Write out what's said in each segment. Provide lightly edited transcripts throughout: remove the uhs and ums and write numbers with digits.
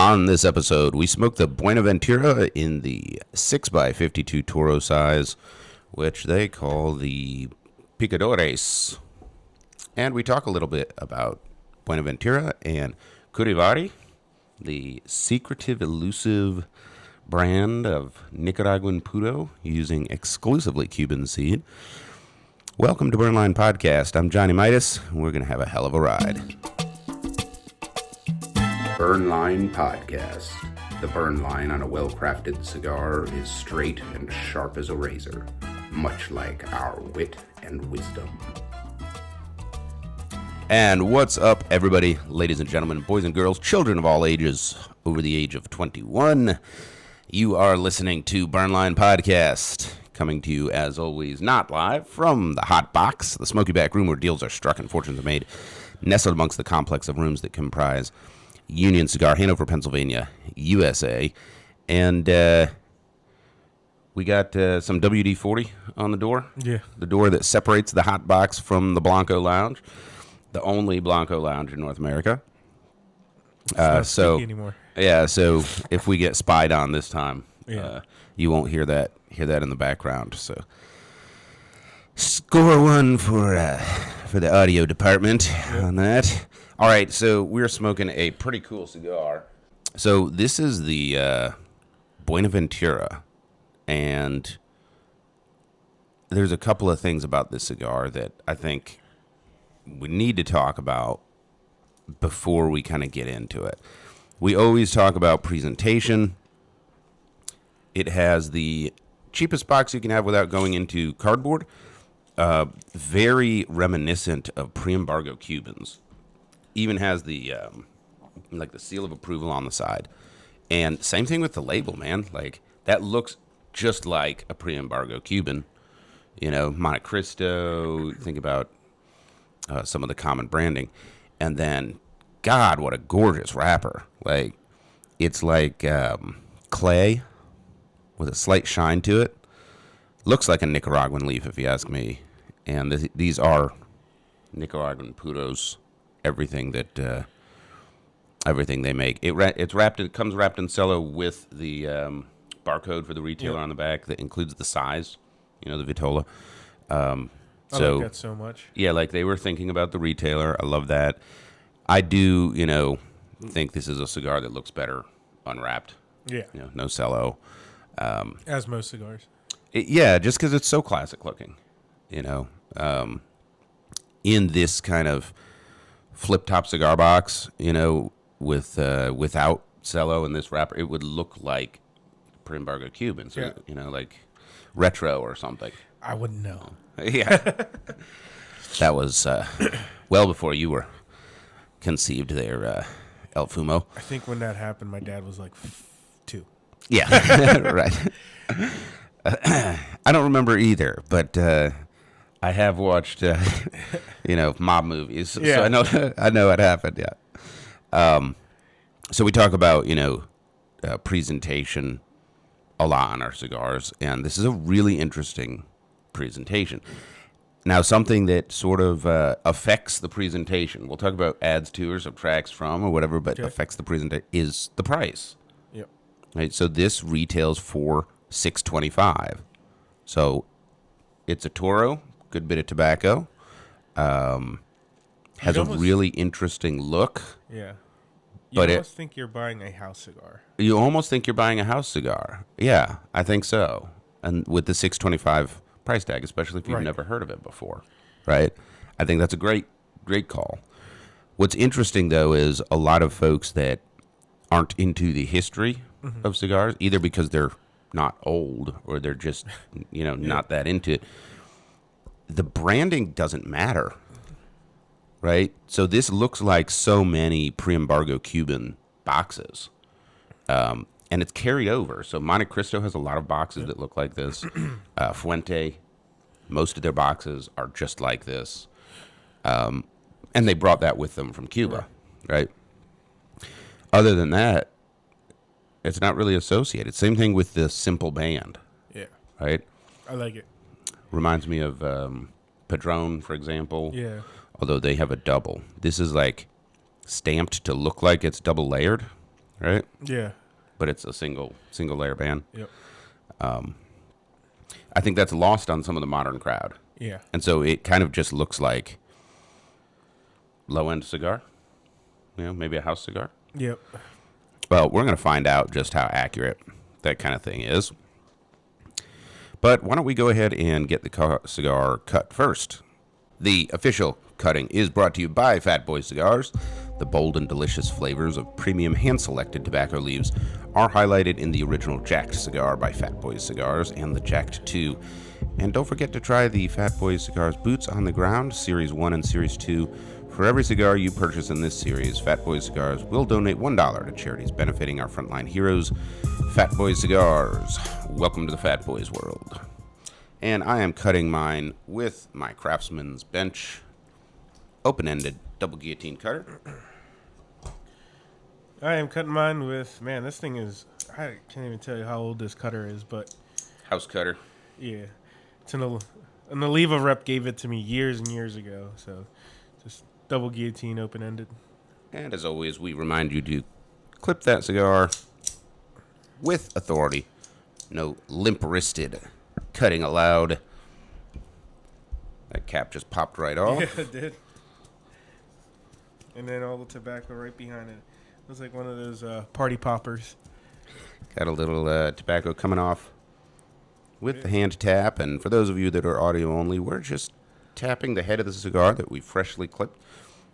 On this episode, we smoked the Buenaventura in the 6x52 Toro size, which they call the Picadores. And we talk a little bit about Buenaventura and Curivari, the secretive, elusive brand of Nicaraguan puro using exclusively cuban-seed. Welcome to Burnline Podcast. I'm Johnny Midas, and we're going to have a hell of a ride. Burnline Podcast. The burn line on a well-crafted cigar is straight and sharp as a razor, much like our wit and wisdom. And what's up, everybody, ladies and gentlemen, boys and girls, children of all ages, over the age of 21. You are listening to Burnline Podcast, coming to you, as always, not live, from the Hot Box, the smoky back room where deals are struck and fortunes are made, nestled amongst the complex of rooms that comprise Union Cigar, Hanover, Pennsylvania, USA. And we got some WD-40 on the door. Yeah. The door that separates the Hot Box from the Blanco Lounge, the only Blanco Lounge in North America. It's not sticky anymore. Yeah, so if we get spied on this time, you won't hear that in the background. So score one for the audio department on that. All right, so we're smoking a pretty cool cigar. So this is the Buenaventura, and there's a couple of things about this cigar that I think we need to talk about before we kind of get into it. We always talk about presentation. It has the cheapest box you can have without going into cardboard. Very reminiscent of pre-embargo Cubans. Even has the like the seal of approval on the side. And same thing with the label, man. Like, that looks just like a pre-embargo Cuban. You know, Monte Cristo, think about some of the common branding. And then, God, what a gorgeous wrapper. Like, it's like clay with a slight shine to it. Looks like a Nicaraguan leaf, if you ask me. And these are Nicaraguan puros. Everything they make. It comes wrapped in cello with the barcode for the retailer on the back that includes the size, the Vitola. I like that so much. Yeah, like they were thinking about the retailer. I love that. I do, think this is a cigar that looks better unwrapped. Yeah. No cello. As most cigars. Just because it's so classic looking, in this kind of flip-top cigar box, without cello in this wrapper, it would look like pre-embargo Cuban, so, like retro or something. I wouldn't know. Yeah. That was well before you were conceived there, El Fumo. I think when that happened, my dad was like 2. Yeah, right. I don't remember either, but I have watched, mob movies, so I know it happened. Yeah. So we talk about presentation a lot on our cigars, and this is a really interesting presentation. Now, something that sort of affects the presentation. We'll talk about adds to or subtracts from or whatever, but affects the presentation is the price. Yep. Right. So this retails for $6.25. So it's a Toro. Good bit of tobacco. Has a really interesting look. Yeah. You almost think you're buying a house cigar. You almost think you're buying a house cigar. Yeah, I think so. And with the $6.25 price tag, especially if you've never heard of it before, right? I think that's a great call. What's interesting, though, is a lot of folks that aren't into the history of cigars, either because they're not old or they're just, not that into it. The branding doesn't matter, right? So this looks like so many pre-embargo Cuban boxes, and it's carried over. So Monte Cristo has a lot of boxes that look like this. Fuente, most of their boxes are just like this, and they brought that with them from Cuba, right? Other than that, it's not really associated. Same thing with the simple band. Yeah. Right? I like it. Reminds me of Padron, for example. Yeah. Although they have a double. This is like stamped to look like it's double layered. right? Yeah. But it's a single layer band. Yep. I think that's lost on some of the modern crowd. Yeah. And so it kind of just looks like low-end cigar, maybe a house cigar. Yep. Well, we're going to find out just how accurate that kind of thing is. But why don't we go ahead and get the cigar cut first? The official cutting is brought to you by Fat Boy Cigars. The bold and delicious flavors of premium hand-selected tobacco leaves are highlighted in the original Jacked cigar by Fat Boy Cigars and the Jacked 2. And don't forget to try the Fat Boy Cigars Boots on the Ground, Series 1 and Series 2. For every cigar you purchase in this series, Fat Boy Cigars will donate $1 to charities benefiting our frontline heroes. Fat Boy Cigars, welcome to the Fat Boys world. And I am cutting mine with my Craftsman's Bench open-ended double guillotine cutter. I am cutting mine with, man, this thing is, I can't even tell you how old this cutter is, but. House cutter. Yeah. It's an Oliva rep gave it to me years and years ago, so just double guillotine open-ended. And as always, we remind you to clip that cigar with authority. No limp-wristed cutting allowed. That cap just popped right off. Yeah, it did. And then all the tobacco right behind it. It was like one of those party poppers. Got a little tobacco coming off with the hand tap. And for those of you that are audio only, we're just tapping the head of the cigar that we freshly clipped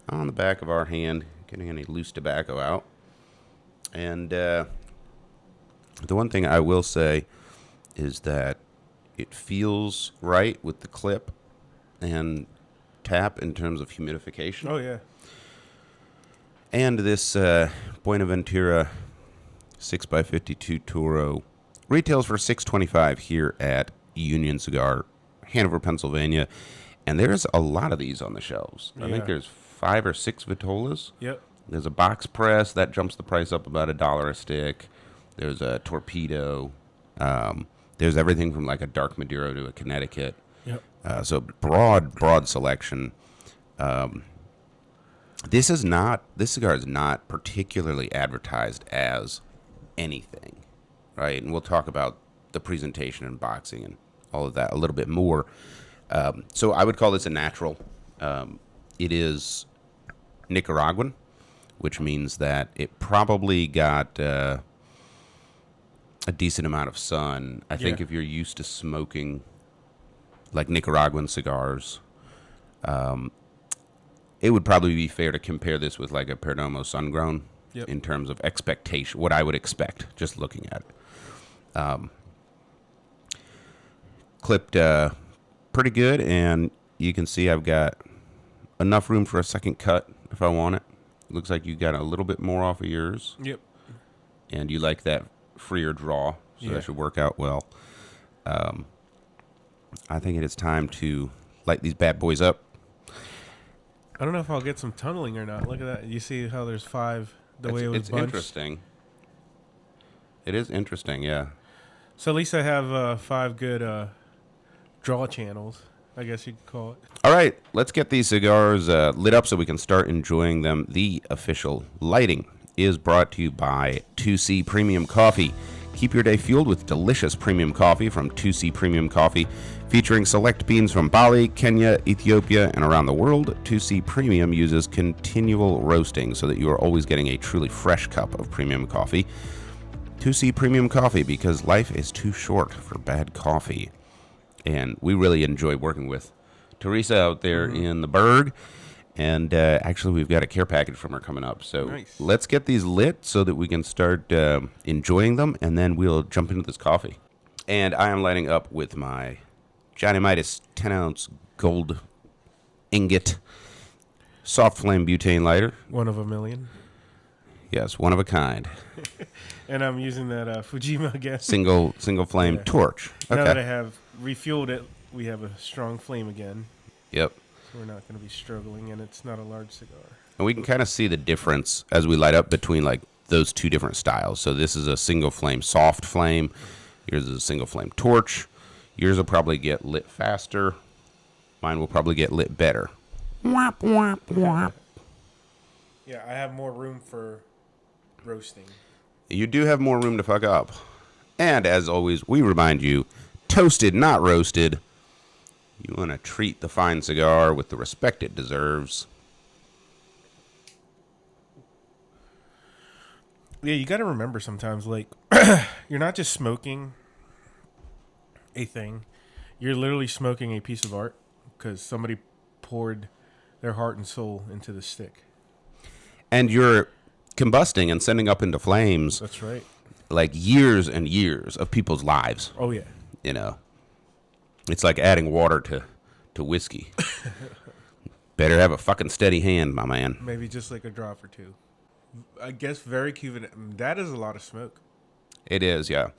on the back of our hand, getting any loose tobacco out. And the one thing I will say is that it feels right with the clip and tap in terms of humidification. Oh, yeah. And this Buenaventura 6x52 Toro retails for $6.25 here at Union Cigar, Hanover, Pennsylvania. And there's a lot of these on the shelves. Yeah. I think there's 5 or 6 Vitolas. Yep. There's a box press that jumps the price up about $1 a stick. There's a torpedo. There's everything from like a dark Maduro to a Connecticut. Yep. So broad selection. This cigar is not particularly advertised as anything, right? And we'll talk about the presentation and boxing and all of that a little bit more. So I would call this a natural. It is Nicaraguan, which means that it probably got a decent amount of sun. I think if you're used to smoking like Nicaraguan cigars, it would probably be fair to compare this with like a Perdomo sun-grown in terms of expectation, what I would expect just looking at it. Clipped pretty good, and you can see I've got enough room for a second cut if I want it. Looks like you got a little bit more off of yours. Yep. And you like that freer draw, so that should work out well. I think it is time to light these bad boys up. I don't know if I'll get some tunneling or not. Look at that. You see how there's 5 way it was It's bunched? interesting. It is interesting, yeah. So at least I have 5 good draw channels, I guess you could call it. All right, let's get these cigars lit up so we can start enjoying them. The official lighting is brought to you by 2C Premium Coffee. Keep your day fueled with delicious premium coffee from 2C Premium Coffee, featuring select beans from Bali, Kenya, Ethiopia, and around the world. 2C Premium uses continual roasting so that you are always getting a truly fresh cup of premium coffee. 2C Premium Coffee, because life is too short for bad coffee. And we really enjoy working with Teresa out there in the Berg. And actually, we've got a care package from her coming up. So let's get these lit so that we can start enjoying them, and then we'll jump into this coffee. And I am lighting up with my Johnny Midas 10-ounce gold ingot soft flame butane lighter. One of a million. Yes, one of a kind. And I'm using that Fujima again. Single flame torch. Okay. Now that I have refueled it, we have a strong flame again. Yep. So we're not going to be struggling, and it's not a large cigar. And we can kind of see the difference as we light up between like those two different styles. So this is a single flame soft flame. Yours is a single flame torch. Yours will probably get lit faster. Mine will probably get lit better. Whop, whop, whop. Yeah, I have more room for roasting. you do have more room to fuck up. And as always, we remind you, toasted, not roasted. You want to treat the fine cigar with the respect it deserves. Yeah, you got to remember sometimes, like, you're not just smoking a thing. You're literally smoking a piece of art because somebody poured their heart and soul into the stick. And you're combusting and sending up into flames. That's right. Like years and years of people's lives. Oh, yeah. You know, it's like adding water to whiskey. Better have a fucking steady hand, my man. Maybe just like a drop or two. I guess very Cuban. That is a lot of smoke. It is, yeah.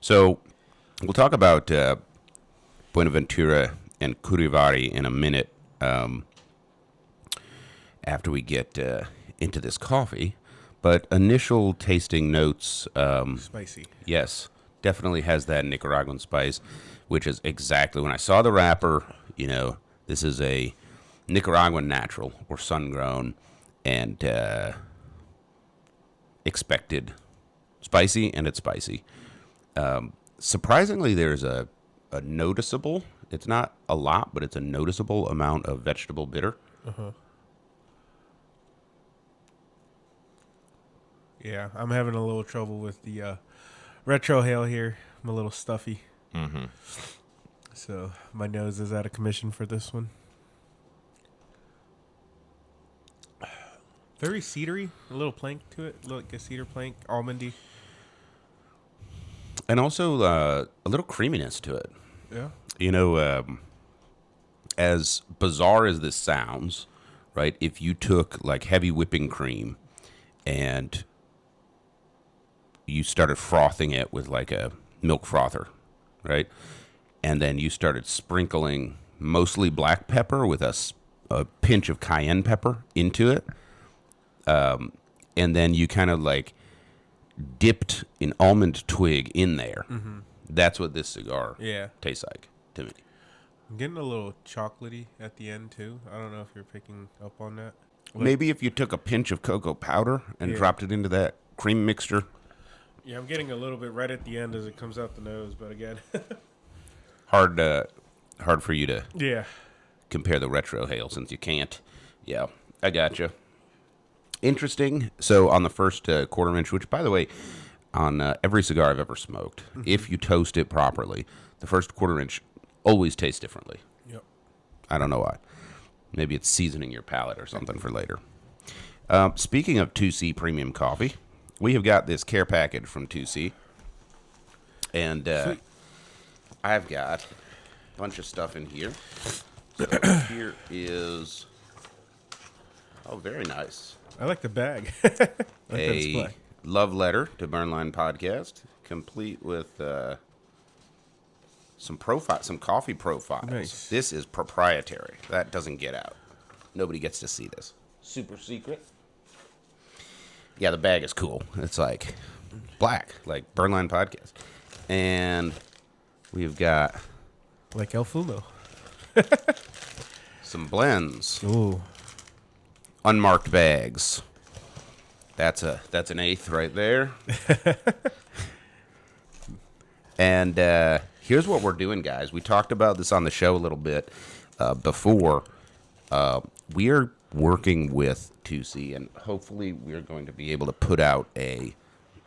So we'll talk about Buenaventura and Curivari in a minute after we get into this coffee. But initial tasting notes... Spicy. Yes, definitely has that Nicaraguan spice, which is exactly... When I saw the wrapper, you know, this is a Nicaraguan natural or sun-grown and expected spicy, and it's spicy. Surprisingly, there's a noticeable... It's not a lot, but it's a noticeable amount of vegetable bitter. Uh-huh. Yeah, I'm having a little trouble with the retrohale here. I'm a little stuffy. Mm-hmm. So my nose is out of commission for this one. Very cedary, a little plank to it, like a cedar plank, almondy. And also a little creaminess to it. Yeah. You know, as bizarre as this sounds, right? If you took like heavy whipping cream and you started frothing it with like a milk frother, right? And then you started sprinkling mostly black pepper with a pinch of cayenne pepper into it. And then you kind of like dipped an almond twig in there. Mm-hmm. That's what this cigar tastes like to me. I'm getting a little chocolatey at the end too. I don't know if you're picking up on that. Maybe if you took a pinch of cocoa powder and dropped it into that cream mixture. Yeah, I'm getting a little bit right at the end as it comes out the nose, but again, hard for you to compare the retrohale since you can't. Yeah, I gotcha. Interesting. So on the first quarter inch, which by the way, on every cigar I've ever smoked, if you toast it properly, the first quarter inch always tastes differently. Yep. I don't know why. Maybe it's seasoning your palate or something for later. Speaking of 2C premium coffee, we have got this care package from 2C. And I've got a bunch of stuff in here. So here is... Oh, very nice. I like the bag. A love letter to Burnline Podcast, complete with some coffee profiles. Nice. This is proprietary. That doesn't get out. Nobody gets to see this. Super secret. Yeah, the bag is cool. It's like black, like Burnline Podcast. And we've got... Like El Fumo. some blends. Ooh. Unmarked bags. That's an eighth right there. And here's what we're doing, guys. We talked about this on the show a little bit before. We are working with 2C, and hopefully we're going to be able to put out a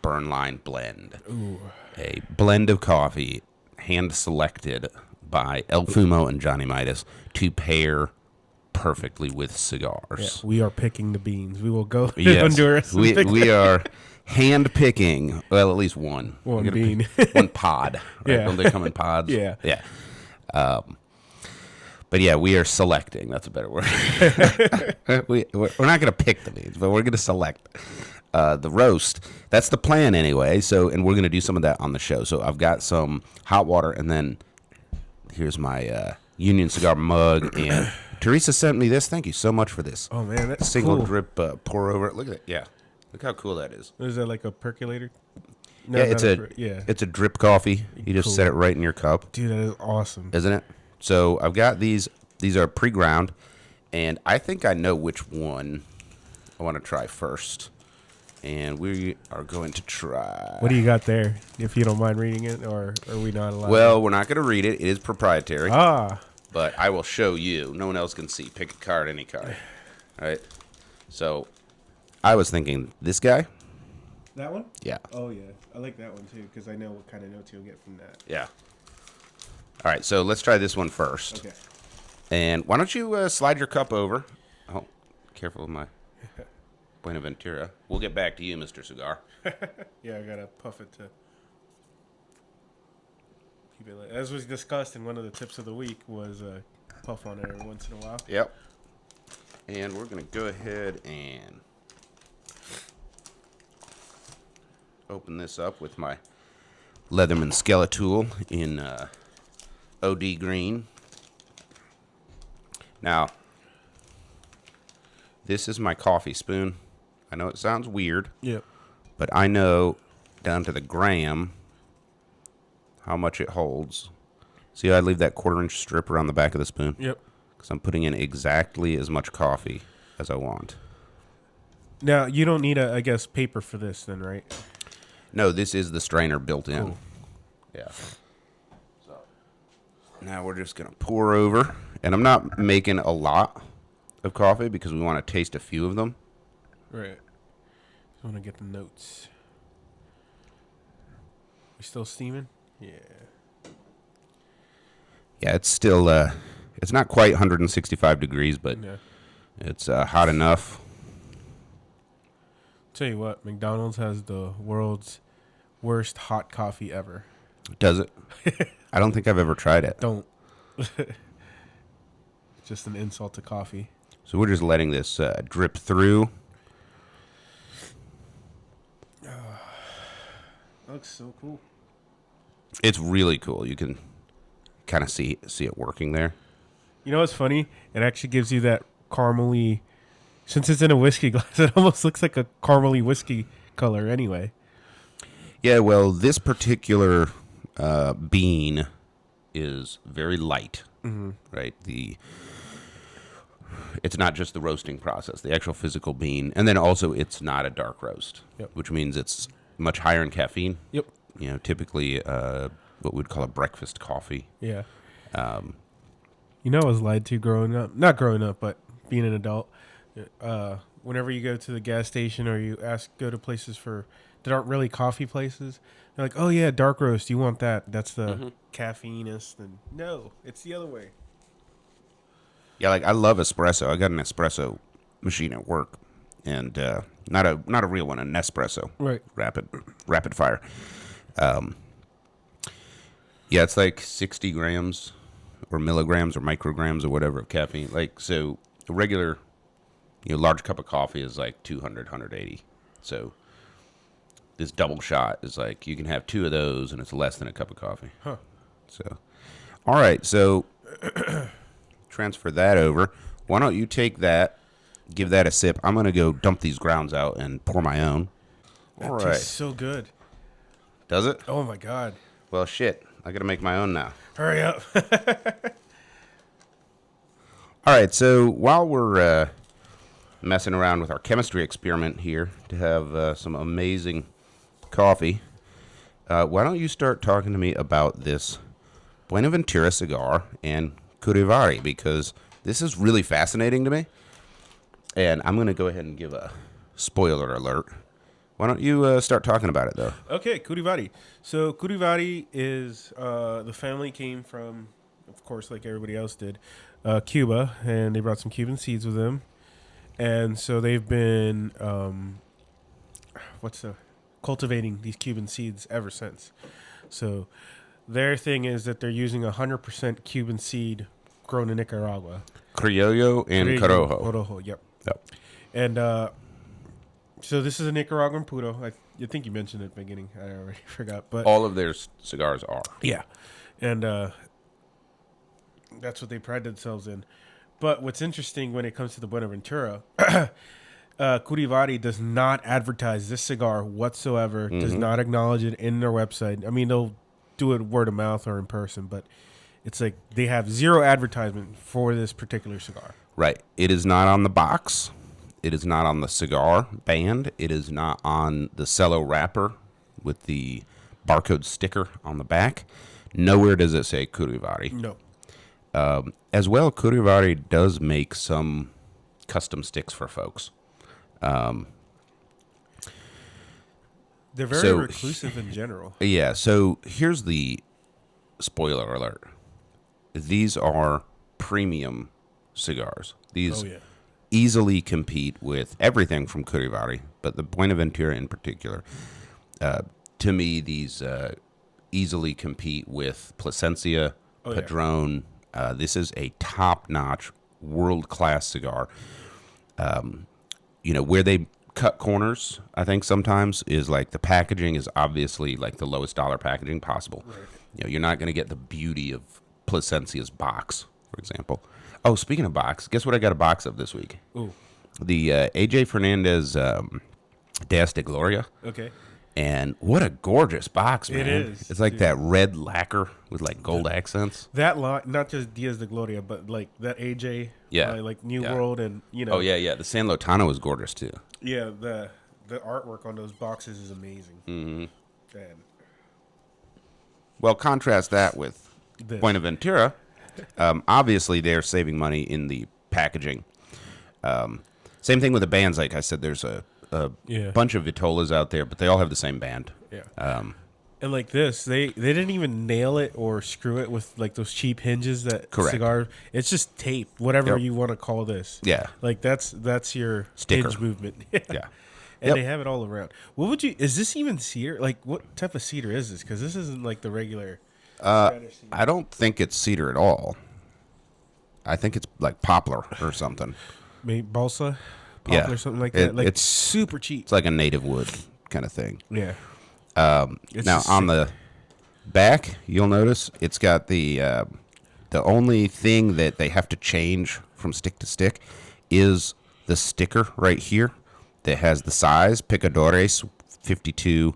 Burnline blend. Ooh. A blend of coffee, hand-selected by El Fumo and Johnny Midas to pair perfectly with cigars. Yeah, we are picking the beans. We will go to Yes, Honduras. we are hand picking. Well, at least one. One bean. One pod. Right? Yeah. Don't they come in pods? Yeah. Yeah. But yeah, we are selecting. That's a better word. we're not going to pick the beans, but we're going to select the roast. That's the plan anyway. So, and we're going to do some of that on the show. So I've got some hot water, and then here's my Union Cigar mug. And Teresa sent me this. Thank you so much for this. Oh man, that's Single cool. drip pour over it. Look at it. Yeah. Look how cool that is. Is that like a percolator? No, Yeah, not it's a drip coffee. You just Cool. set it right in your cup, Dude, that is awesome. isn't it? So I've got these. These are pre-ground, and I think I know which one I want to try first. And we are going to try. What do you got there? If you don't mind reading it, or are we not allowed? Well, we're not going to read it. It is proprietary. Ah. But I will show you. No one else can see. Pick a card, any card. All right. So I was thinking this guy. That one? Yeah. Oh, yeah. I like that one, too, because I know what kind of notes you'll get from that. Yeah. All right. So let's try this one first. Okay. And why don't you slide your cup over? Oh, careful with my Buenaventura. We'll get back to you, Mr. Cigar. Yeah, I got to puff it to keep it lit. As was discussed in one of the tips of the week was puff on it every once in a while. Yep. And we're going to go ahead and open this up with my Leatherman Skeletool in OD green. Now, this is my coffee spoon. I know it sounds weird. Yep. But I know down to the gram how much it holds. See how I leave that 1/4-inch strip around the back of the spoon? Yep. Because I'm putting in exactly as much coffee as I want. Now, you don't need, I guess, paper for this then, right? No, this is the strainer built in. Cool. Yeah. So now we're just going to pour over. And I'm not making a lot of coffee because we want to taste a few of them. Right. Just want to get the notes. We still steaming? Yeah. Yeah, it's still, it's not quite 165 degrees, but Yeah. it's hot enough. Tell you what, McDonald's has the world's worst hot coffee ever. Does it? I don't think I've ever tried it. Don't. Just an insult to coffee. So we're just letting this drip through. Looks so cool. It's really cool. You can kind of see it working there. You know what's funny? It actually gives you that caramely. Since it's in a whiskey glass, it almost looks like a caramely whiskey color anyway. Yeah, well, this particular bean is very light, right? It's not just the roasting process, the actual physical bean. And then also it's not a dark roast, which means it's much higher in caffeine. Yep. You know, typically what we'd call a breakfast coffee. Yeah. You know, I was lied to growing up. Not growing up, but being an adult. Whenever you go to the gas station or you go to places that aren't really coffee places, they're like, "Oh yeah, dark roast. You want that? That's the caffeinist." And no, it's the other way. Yeah, like I love espresso. I got an espresso machine at work, and not a real one, an Nespresso, Right. rapid fire. Yeah, it's like 60 grams or milligrams or micrograms or whatever of caffeine. Like, so a regular, large cup of coffee is like 200, 180. So this double shot is like you can have 2 of those and it's less than a cup of coffee. Huh. So, all right. So transfer that over. Why don't you take that, give that a sip. I'm going to go dump these grounds out and pour my own. All That right. tastes so good. Does it? Oh my god. Well, shit. I got to make my own now. Hurry up. All right. So while we're messing around with our chemistry experiment here to have some amazing coffee, why don't you start talking to me about this Buenaventura cigar and Curivari, because this is really fascinating to me. And I'm going to go ahead and give a spoiler alert. Why don't you start talking about it, though? Okay, Curivari. So Curivari is the family came from, of course, like everybody else did, Cuba, and they brought some Cuban seeds with them, and so they've been cultivating these Cuban seeds ever since. So their thing is that they're using 100% Cuban seed grown in Nicaragua. Criollo and corojo. Corojo, yep. Yep. And so this is a Nicaraguan puro. I think you mentioned it at the beginning. I already forgot. But All of their cigars are. yeah. And that's what they pride themselves in. But what's interesting when it comes to the Buenaventura, Curivari does not advertise this cigar whatsoever, does not acknowledge it in their website. I mean, they'll do it word of mouth or in person, but it's like they have zero advertisement for this particular cigar. Right. It is not on the box. It is not on the cigar band. It is not on the cello wrapper with the barcode sticker on the back. Nowhere does it say Curivari. No. As well, Curivari does make some custom sticks for folks. They're very reclusive in general. Yeah, so here's the spoiler alert. These are premium cigars. These easily compete with everything from Curivari, but the Buenaventura in particular. To me, these easily compete with Plasencia, Padron. This is a top-notch, world-class cigar. Where they cut corners, I think sometimes, is like the packaging is obviously like the lowest dollar packaging possible. Right. You're not going to get the beauty of Plasencia's box, for example. Oh, speaking of box, guess what I got a box of this week? Ooh. The AJ Fernandez Deas de Gloria. Okay. And what a gorgeous box, man. It is. It's like that red lacquer with like gold accents. That lot, not just Diaz de Gloria, but like that AJ, like New World, and Oh yeah. The San Lotano is gorgeous too. Yeah, the artwork on those boxes is amazing. Mm-hmm. And well, contrast that with Buenaventura. Obviously, they're saving money in the packaging. Same thing with the bands. Like I said, there's a bunch of Vitolas out there, but they all have the same band. Yeah. And like this, they didn't even nail it or screw it with like those cheap hinges that cigar. It's just tape, whatever you want to call this. Yeah. Like that's your sticker hinge movement. Yeah. And they have it all around. What would you? Is this even cedar? Like what type of cedar is this? Because this isn't like the regular. I don't think it's cedar at all. I think it's like poplar or something. Maybe balsa, poplar, something like that. Like it's super cheap. It's like a native wood kind of thing. Yeah. Now on the back, you'll notice it's got the only thing that they have to change from stick to stick is the sticker right here that has the size Picadores 52,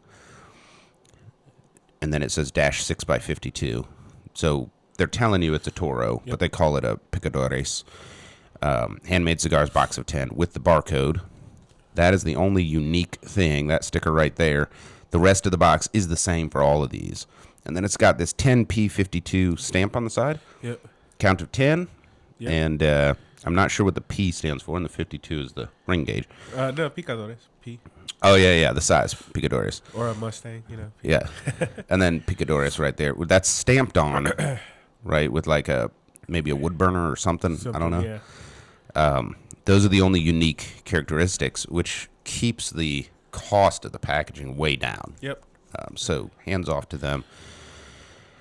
and then it says -6 by 52. So they're telling you it's a Toro, but they call it a Picadores. Handmade cigars, box of 10 with the barcode. That is the only unique thing. That sticker right there. The rest of the box is the same for all of these. And then it's got this 10P52 stamp on the side. Yep. Count of 10. Yep. And I'm not sure what the P stands for, and the 52 is the ring gauge. No, Picadores. P. Oh, yeah, the size, Picadores. Or a Mustang, Yeah. And then Picadores right there. That's stamped on, right, with like maybe a wood burner or something. I don't know. Yeah. Those are the only unique characteristics, which keeps the cost of the packaging way down. Yep. So hands off to them.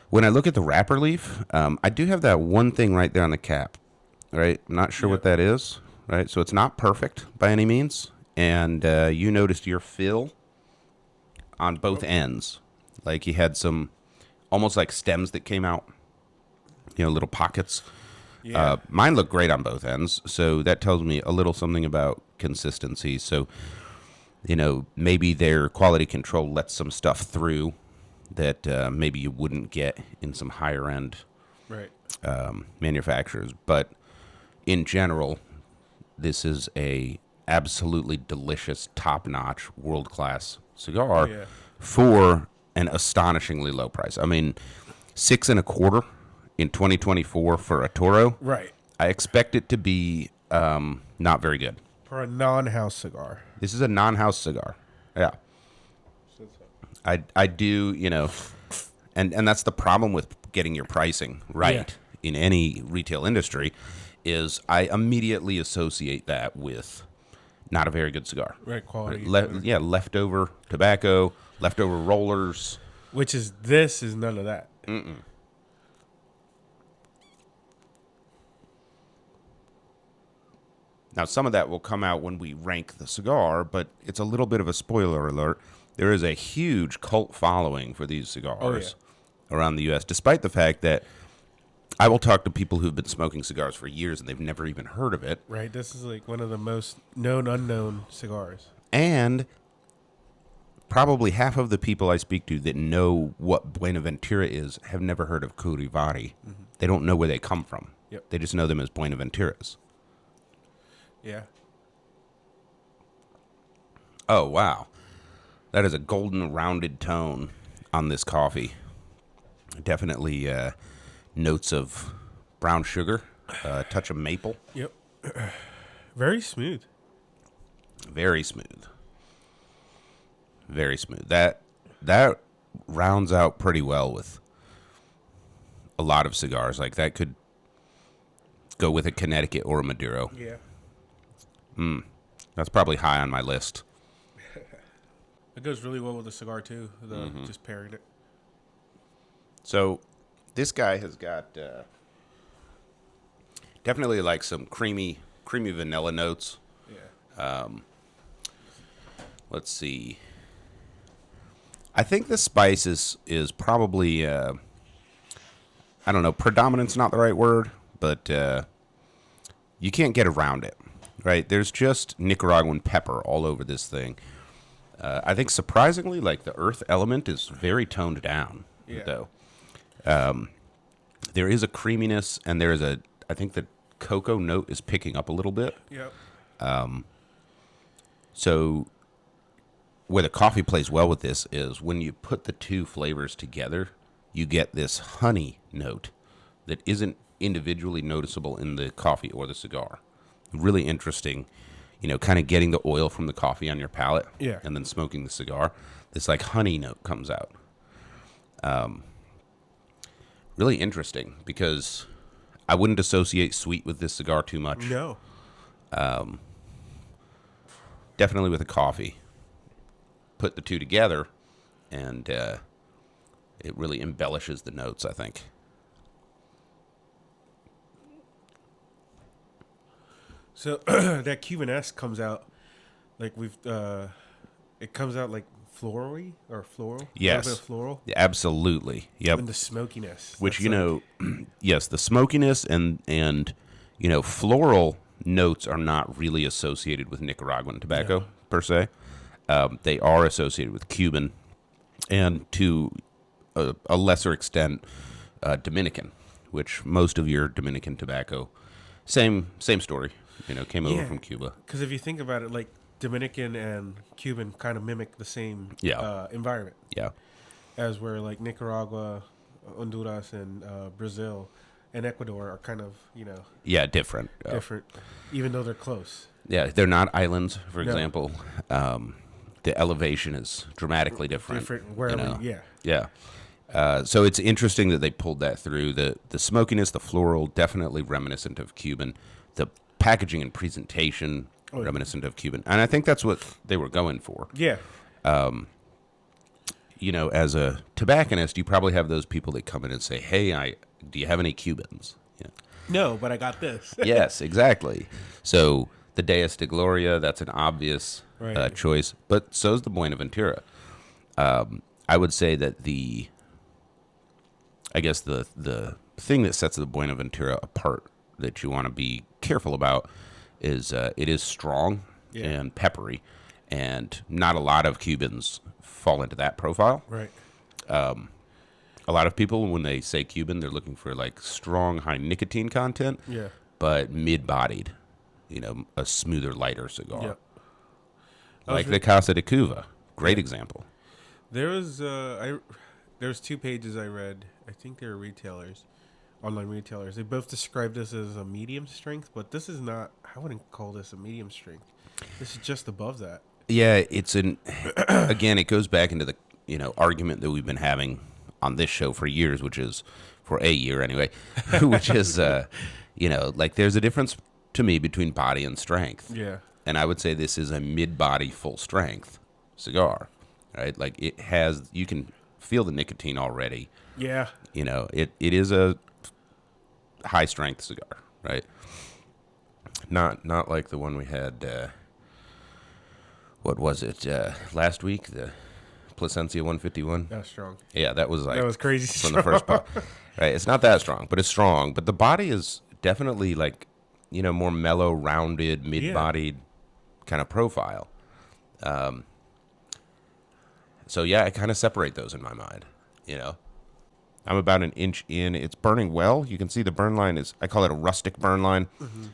When I look at the wrapper leaf, I do have that one thing right there on the cap, right? I'm not sure what that is, right? So it's not perfect by any means. And you noticed your fill on both ends. Like you had some almost like stems that came out, little pockets. Yeah. Mine look great on both ends, so that tells me a little something about consistency. So, maybe their quality control lets some stuff through that maybe you wouldn't get in some higher end manufacturers. But in general, this is a absolutely delicious, top-notch, world-class cigar for an astonishingly low price. I mean, $6.25 in 2024 for a Toro. Right. I expect it to be not very good. For a non-house cigar. This is a non-house cigar. Yeah. I do, and that's the problem with getting your pricing right in any retail industry is I immediately associate that with not a very good cigar. Right, quality. Leftover tobacco, leftover rollers. Which is, this is none of that. Mm-mm. Now, some of that will come out when we rank the cigar, but it's a little bit of a spoiler alert. There is a huge cult following for these cigars around the U.S., despite the fact that I will talk to people who've been smoking cigars for years and they've never even heard of it. Right. This is like one of the most known, unknown cigars. And probably half of the people I speak to that know what Buenaventura is have never heard of Curivari. Mm-hmm. They don't know where they come from. Yep. They just know them as Buenaventuras. Yeah. Oh, wow. That is a golden rounded tone on this coffee. Definitely notes of brown sugar, a touch of maple. Yep. Very smooth. Very smooth. Very smooth. That rounds out pretty well with a lot of cigars. Like that could go with a Connecticut or a Maduro. Yeah. That's probably high on my list. It goes really well with the cigar too. Just pairing it. So this guy has got definitely like some creamy vanilla notes. Yeah. Let's see. I think the spice is probably I don't know, predominant's not the right word, but you can't get around it, right? There's just Nicaraguan pepper all over this thing. I think surprisingly, like the earth element is very toned down, though. There is a creaminess, and there is I think the cocoa note is picking up a little bit. Yep. So where the coffee plays well with this is when you put the two flavors together, you get this honey note that isn't individually noticeable in the coffee or the cigar. Really interesting, kind of getting the oil from the coffee on your palate, Yeah. and then smoking the cigar. This like honey note comes out. Really interesting because I wouldn't associate sweet with this cigar too much. No. Definitely with a coffee. Put the two together, and it really embellishes the notes, I think. So that Cuban-esque comes out like it comes out like floral or floral. Yes. A little bit of floral. Yeah, absolutely. Yep. And the smokiness. Which, That's yes, the smokiness and floral notes are not really associated with Nicaraguan tobacco per se. They are associated with Cuban and to a lesser extent Dominican, which most of your Dominican tobacco, same story, came over from Cuba. Because if you think about it, like Dominican and Cuban kind of mimic the same environment. Yeah. As where like Nicaragua, Honduras, and Brazil and Ecuador are kind of, Different. different, even though they're close. Yeah, they're not islands, for example. The elevation is dramatically different. Different wherever, Yeah. So it's interesting that they pulled that through. The smokiness, the floral, definitely reminiscent of Cuban. The packaging and presentation, reminiscent of Cuban. And I think that's what they were going for. Yeah. As a tobacconist, you probably have those people that come in and say, hey, do you have any Cubans? Yeah. No, but I got this. Yes, exactly. So the Deus de Gloria, that's an obvious choice, but so is the Buenaventura. I would say that the thing that sets the Buenaventura apart that you want to be careful about is it is strong and peppery, and not a lot of Cubans fall into that profile. Right. A lot of people, when they say Cuban, they're looking for like strong, high nicotine content, but mid-bodied, a smoother, lighter cigar. Yep. Like the Casa de Cuba. Great example. There was there's 2 pages I read. I think they were retailers, online retailers. They both described this as a medium strength, but this is not. I wouldn't call this a medium strength. This is just above that. Yeah, it's again, it goes back into the argument that we've been having on this show for years, which is for a year anyway, which is like there's a difference to me between body and strength. Yeah. And I would say this is a mid-body, full-strength cigar, right? Like you can feel the nicotine already. Yeah. It is a high-strength cigar, right? Not like the one we had, what was it, last week, the Plasencia 151? That was strong. Yeah, that was crazy from the first pop. Right, it's not that strong, but it's strong. But the body is definitely like, more mellow, rounded, mid-bodied kind of profile. So yeah, I kind of separate those in my mind. I'm about an inch in. It's burning well. You can see the burn line I call it a rustic burn line. Mm-hmm.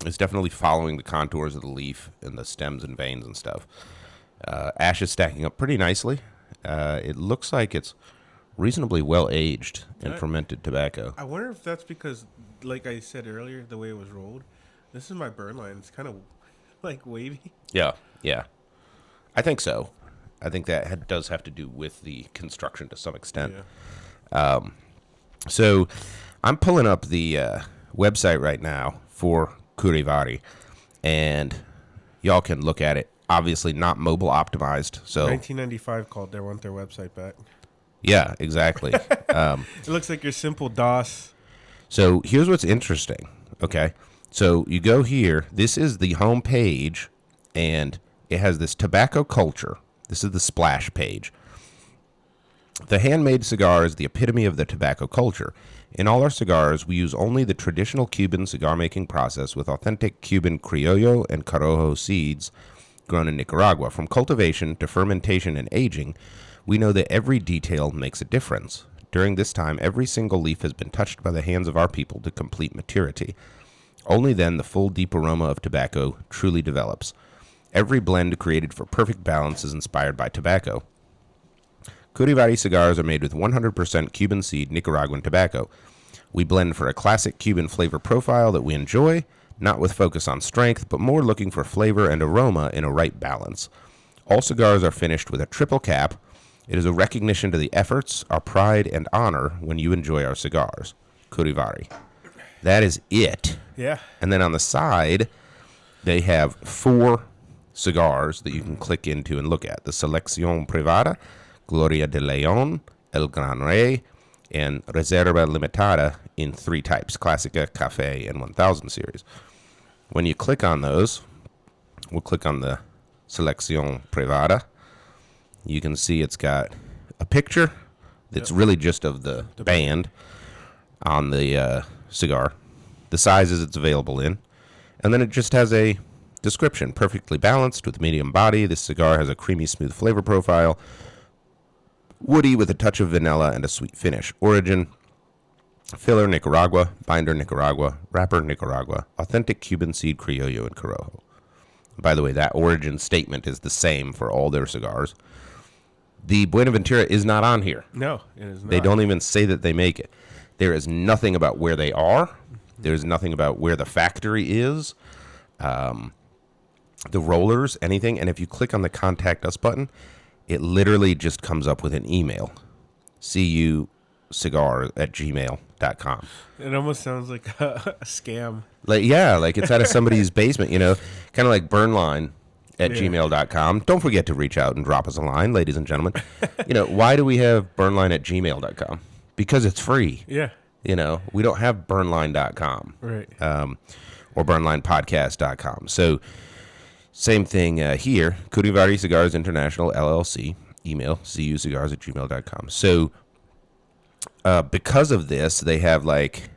It's definitely following the contours of the leaf and the stems and veins and stuff. Ash is stacking up pretty nicely. It looks like it's reasonably well aged and fermented tobacco. I wonder if that's because, like I said earlier, the way it was rolled. This is my burn line. It's kind of like wavy. Yeah, yeah. I think so. I think that does have to do with the construction to some extent. Yeah. So I'm pulling up the website right now for Curivari, and y'all can look at it. Obviously not mobile optimized. So 1995 called. They want their website back. Yeah, exactly. It looks like your simple DOS. So here's what's interesting. Okay. So you go here. This is the home page, and it has this tobacco culture. This is the splash page. The handmade cigar is the epitome of the tobacco culture. In all our cigars, we use only the traditional Cuban cigar-making process with authentic Cuban criollo and corojo seeds grown in Nicaragua. From cultivation to fermentation and aging, we know that every detail makes a difference. During this time, every single leaf has been touched by the hands of our people to complete maturity. Only then the full deep aroma of tobacco truly develops. Every blend created for perfect balance is inspired by tobacco. Curivari cigars are made with 100% cuban-seed Nicaraguan tobacco. We blend for a classic Cuban flavor profile that we enjoy, not with focus on strength, but more looking for flavor and aroma in a right balance. All cigars are finished with a triple cap. It is a recognition to the efforts, our pride, and honor when you enjoy our cigars. Curivari. That is it. Yeah. And then on the side, they have 4 cigars that you can click into and look at. The Selección Privada, Gloria de León, El Gran Rey, and Reserva Limitada in 3 types, Clásica, Café, and 1000 series. When you click on those, we'll click on the Selección Privada. You can see it's got a picture that's really just of the band on the cigar, the sizes it's available in, and then it just has a description. Perfectly balanced with medium body, this cigar has a creamy, smooth flavor profile, woody with a touch of vanilla and a sweet finish. Origin, filler Nicaragua, binder Nicaragua, wrapper Nicaragua, authentic Cuban seed criollo and corojo. By the way, that origin statement is the same for all their cigars. The Buenaventura is not on here. No, it is not. They don't even say that they make it. There is nothing about where they are. There's nothing about where the factory is, the rollers, anything. And if you click on the Contact Us button, it literally just comes up with an email. cucigar@gmail.com. It almost sounds like a scam. Like it's out of somebody's basement, kind of like burnline@gmail.com. Don't forget to reach out and drop us a line, ladies and gentlemen. Why do we have burnline@gmail.com? Because it's free. Yeah. We don't have burnline.com. Right. Or burnlinepodcast.com. So same thing here. Curivari Cigars International, LLC. Email, cucigars@gmail.com. So because of this, they have like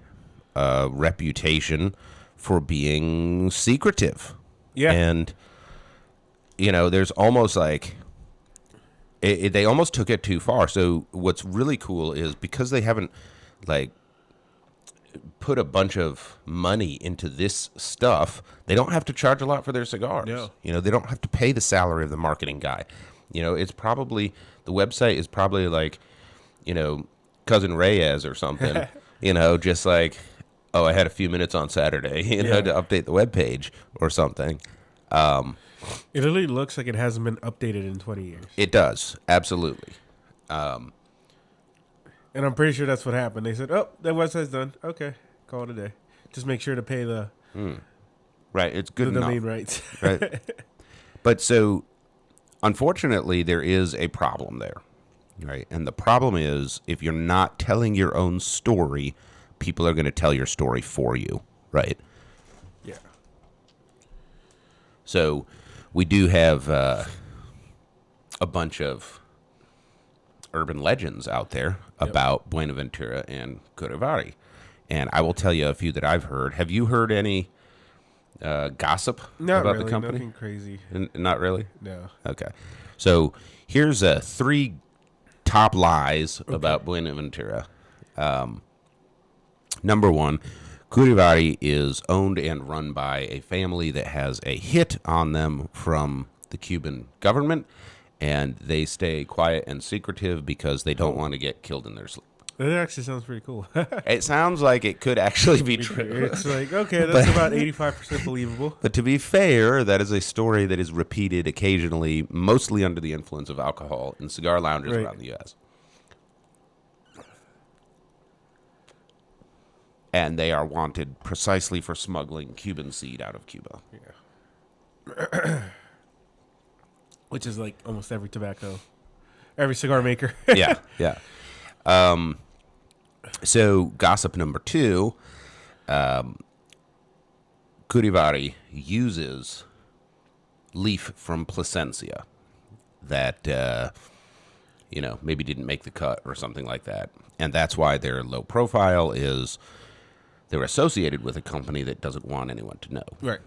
a reputation for being secretive. Yeah. And, there's almost like, they almost took it too far. So what's really cool is because they haven't like put a bunch of money into this stuff, they don't have to charge a lot for their cigars. No. They don't have to pay the salary of the marketing guy. It's probably, the website is probably like, Cousin Reyes or something, just like, oh, I had a few minutes on Saturday, to update the webpage or something. It literally looks like it hasn't been updated in 20 years. It does. Absolutely. And I'm pretty sure that's what happened. They said, oh, that website's done. Okay, call it a day. Just make sure to pay the right. It's good the enough. domain rights. Right. But so, unfortunately, there is a problem there. Right. And the problem is if you're not telling your own story, people are going to tell your story for you. Right. Yeah. So we do have a bunch of urban legends out there about Buenaventura and Curivari. And I will tell you a few that I've heard. Have you heard any gossip about the company? Nothing crazy. Not really? No. Okay. So here's 3 top lies about Buenaventura. Number 1, Curivari is owned and run by a family that has a hit on them from the Cuban government, and they stay quiet and secretive because they don't want to get killed in their sleep. That actually sounds pretty cool. It sounds like it could actually be true. It's like, okay, that's about 85% believable. But to be fair, that is a story that is repeated occasionally, mostly under the influence of alcohol in cigar lounges around the U.S. And they are wanted precisely for smuggling cuban-seed out of Cuba. Yeah. Which is like almost every tobacco, every cigar maker. Yeah. So gossip number 2, Curivari uses leaf from Plasencia that, maybe didn't make the cut or something like that. And that's why their low profile is they're associated with a company that doesn't want anyone to know. Right.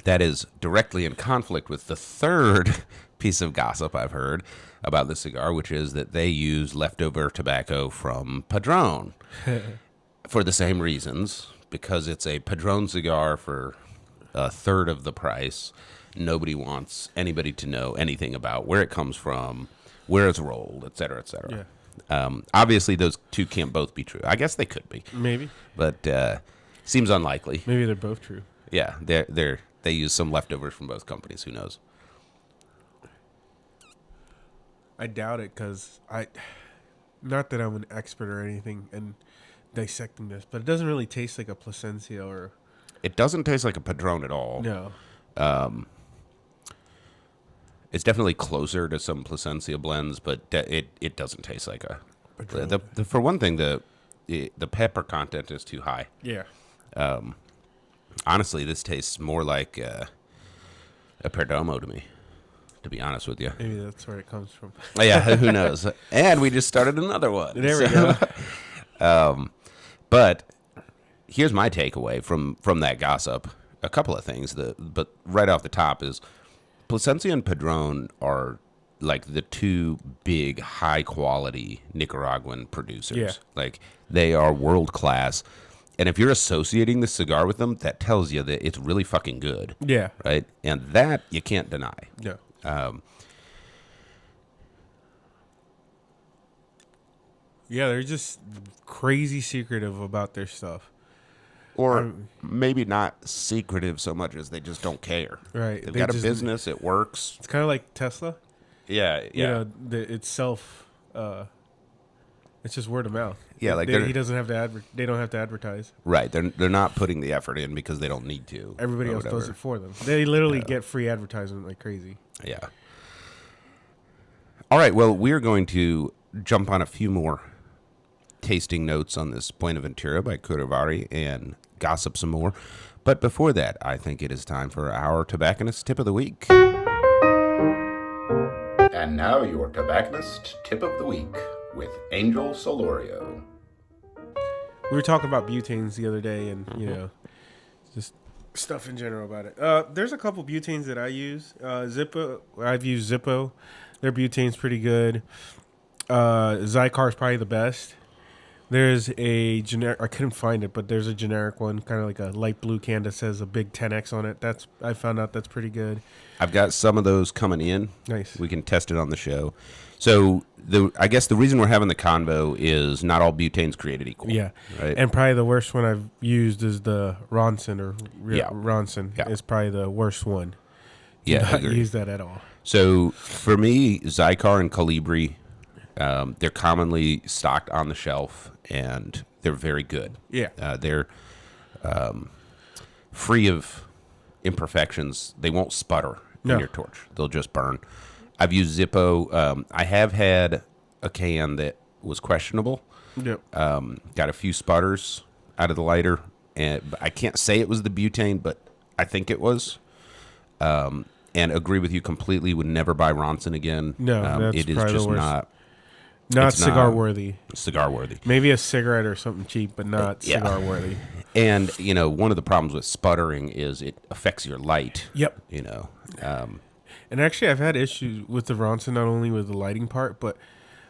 That is directly in conflict with the third piece of gossip I've heard about the cigar, which is that they use leftover tobacco from Padron for the same reasons, because it's a Padron cigar for a third of the price. Nobody wants anybody to know anything about where it comes from, where it's rolled, et cetera, et cetera. Yeah. Obviously, those two can't both be true. I guess they could be. Maybe. But seems unlikely. Maybe they're both true. Yeah, they use some leftovers from both companies. Who knows? I doubt it because not that I'm an expert or anything in dissecting this, but it doesn't really taste like a Plasencia or. It doesn't taste like a Padron at all. No. It's definitely closer to some Plasencia blends, but it doesn't taste like a. For one thing, the pepper content is too high. Yeah. Honestly, this tastes more like a Perdomo to me, to be honest with you. Maybe that's where it comes from. Yeah, who knows? And we just started another one. There we go. But here's my takeaway from that gossip. A couple of things, but right off the top is Plasencia and Padron are like the two big high-quality Nicaraguan producers. Yeah. Like, they are world-class. And if you're associating the cigar with them, that tells you that it's really fucking good. Yeah. Right? And that you can't deny. No. Yeah, they're just crazy secretive about their stuff. Or maybe not secretive so much as they just don't care. Right. They've They got a just- business. It works. It's kind of like Tesla. Yeah. You know, itself. It's just word of mouth. Yeah, like he doesn't have to they don't have to advertise. Right. They're not putting the effort in because they don't need to. Everybody or else whatever. does it for them. They literally get free advertisement like crazy. Yeah. All right. Well, we're going to jump on a few more tasting notes on this Buenaventura by Curivari and gossip some more. But before that, I think it is time for our tobacconist tip of the week. And now your tobacconist tip of the week with Angel Solorio. We were talking about butanes the other day, and just stuff in general about it. There's a couple butanes that I use. Zippo, I've used Zippo. Their butane's pretty good. Zycar is probably the best. There's a generic. I couldn't find it, but there's a generic one, kind of like a light blue can that says a big 10x on it. I found out that's pretty good. I've got some of those coming in. Nice. We can test it on the show. So I guess the reason we're having the convo is not all butane's created equal. Yeah. Right. And probably the worst one I've used is the Ronson Yeah. Ronson. Yeah. Is probably the worst one. Yeah, Do I not agree. use that at all. So for me, Zycar and Colibri, they're commonly stocked on the shelf, and they're very good. Yeah. They're free of imperfections. They won't sputter in No. your torch. They'll just burn. I've used Zippo. I have had a can that was questionable. Yep. Got a few sputters out of the lighter, and I can't say it was the butane, but I think it was. And agree with you completely. Would never buy Ronson again. No, that's it is probably the just worst. not Not cigar worthy. cigar worthy. Maybe a cigarette or something cheap, but not Yeah. cigar worthy. And one of the problems with sputtering is it affects your light. Yep. Um, And actually, I've had issues with the Ronson, not only with the lighting part, but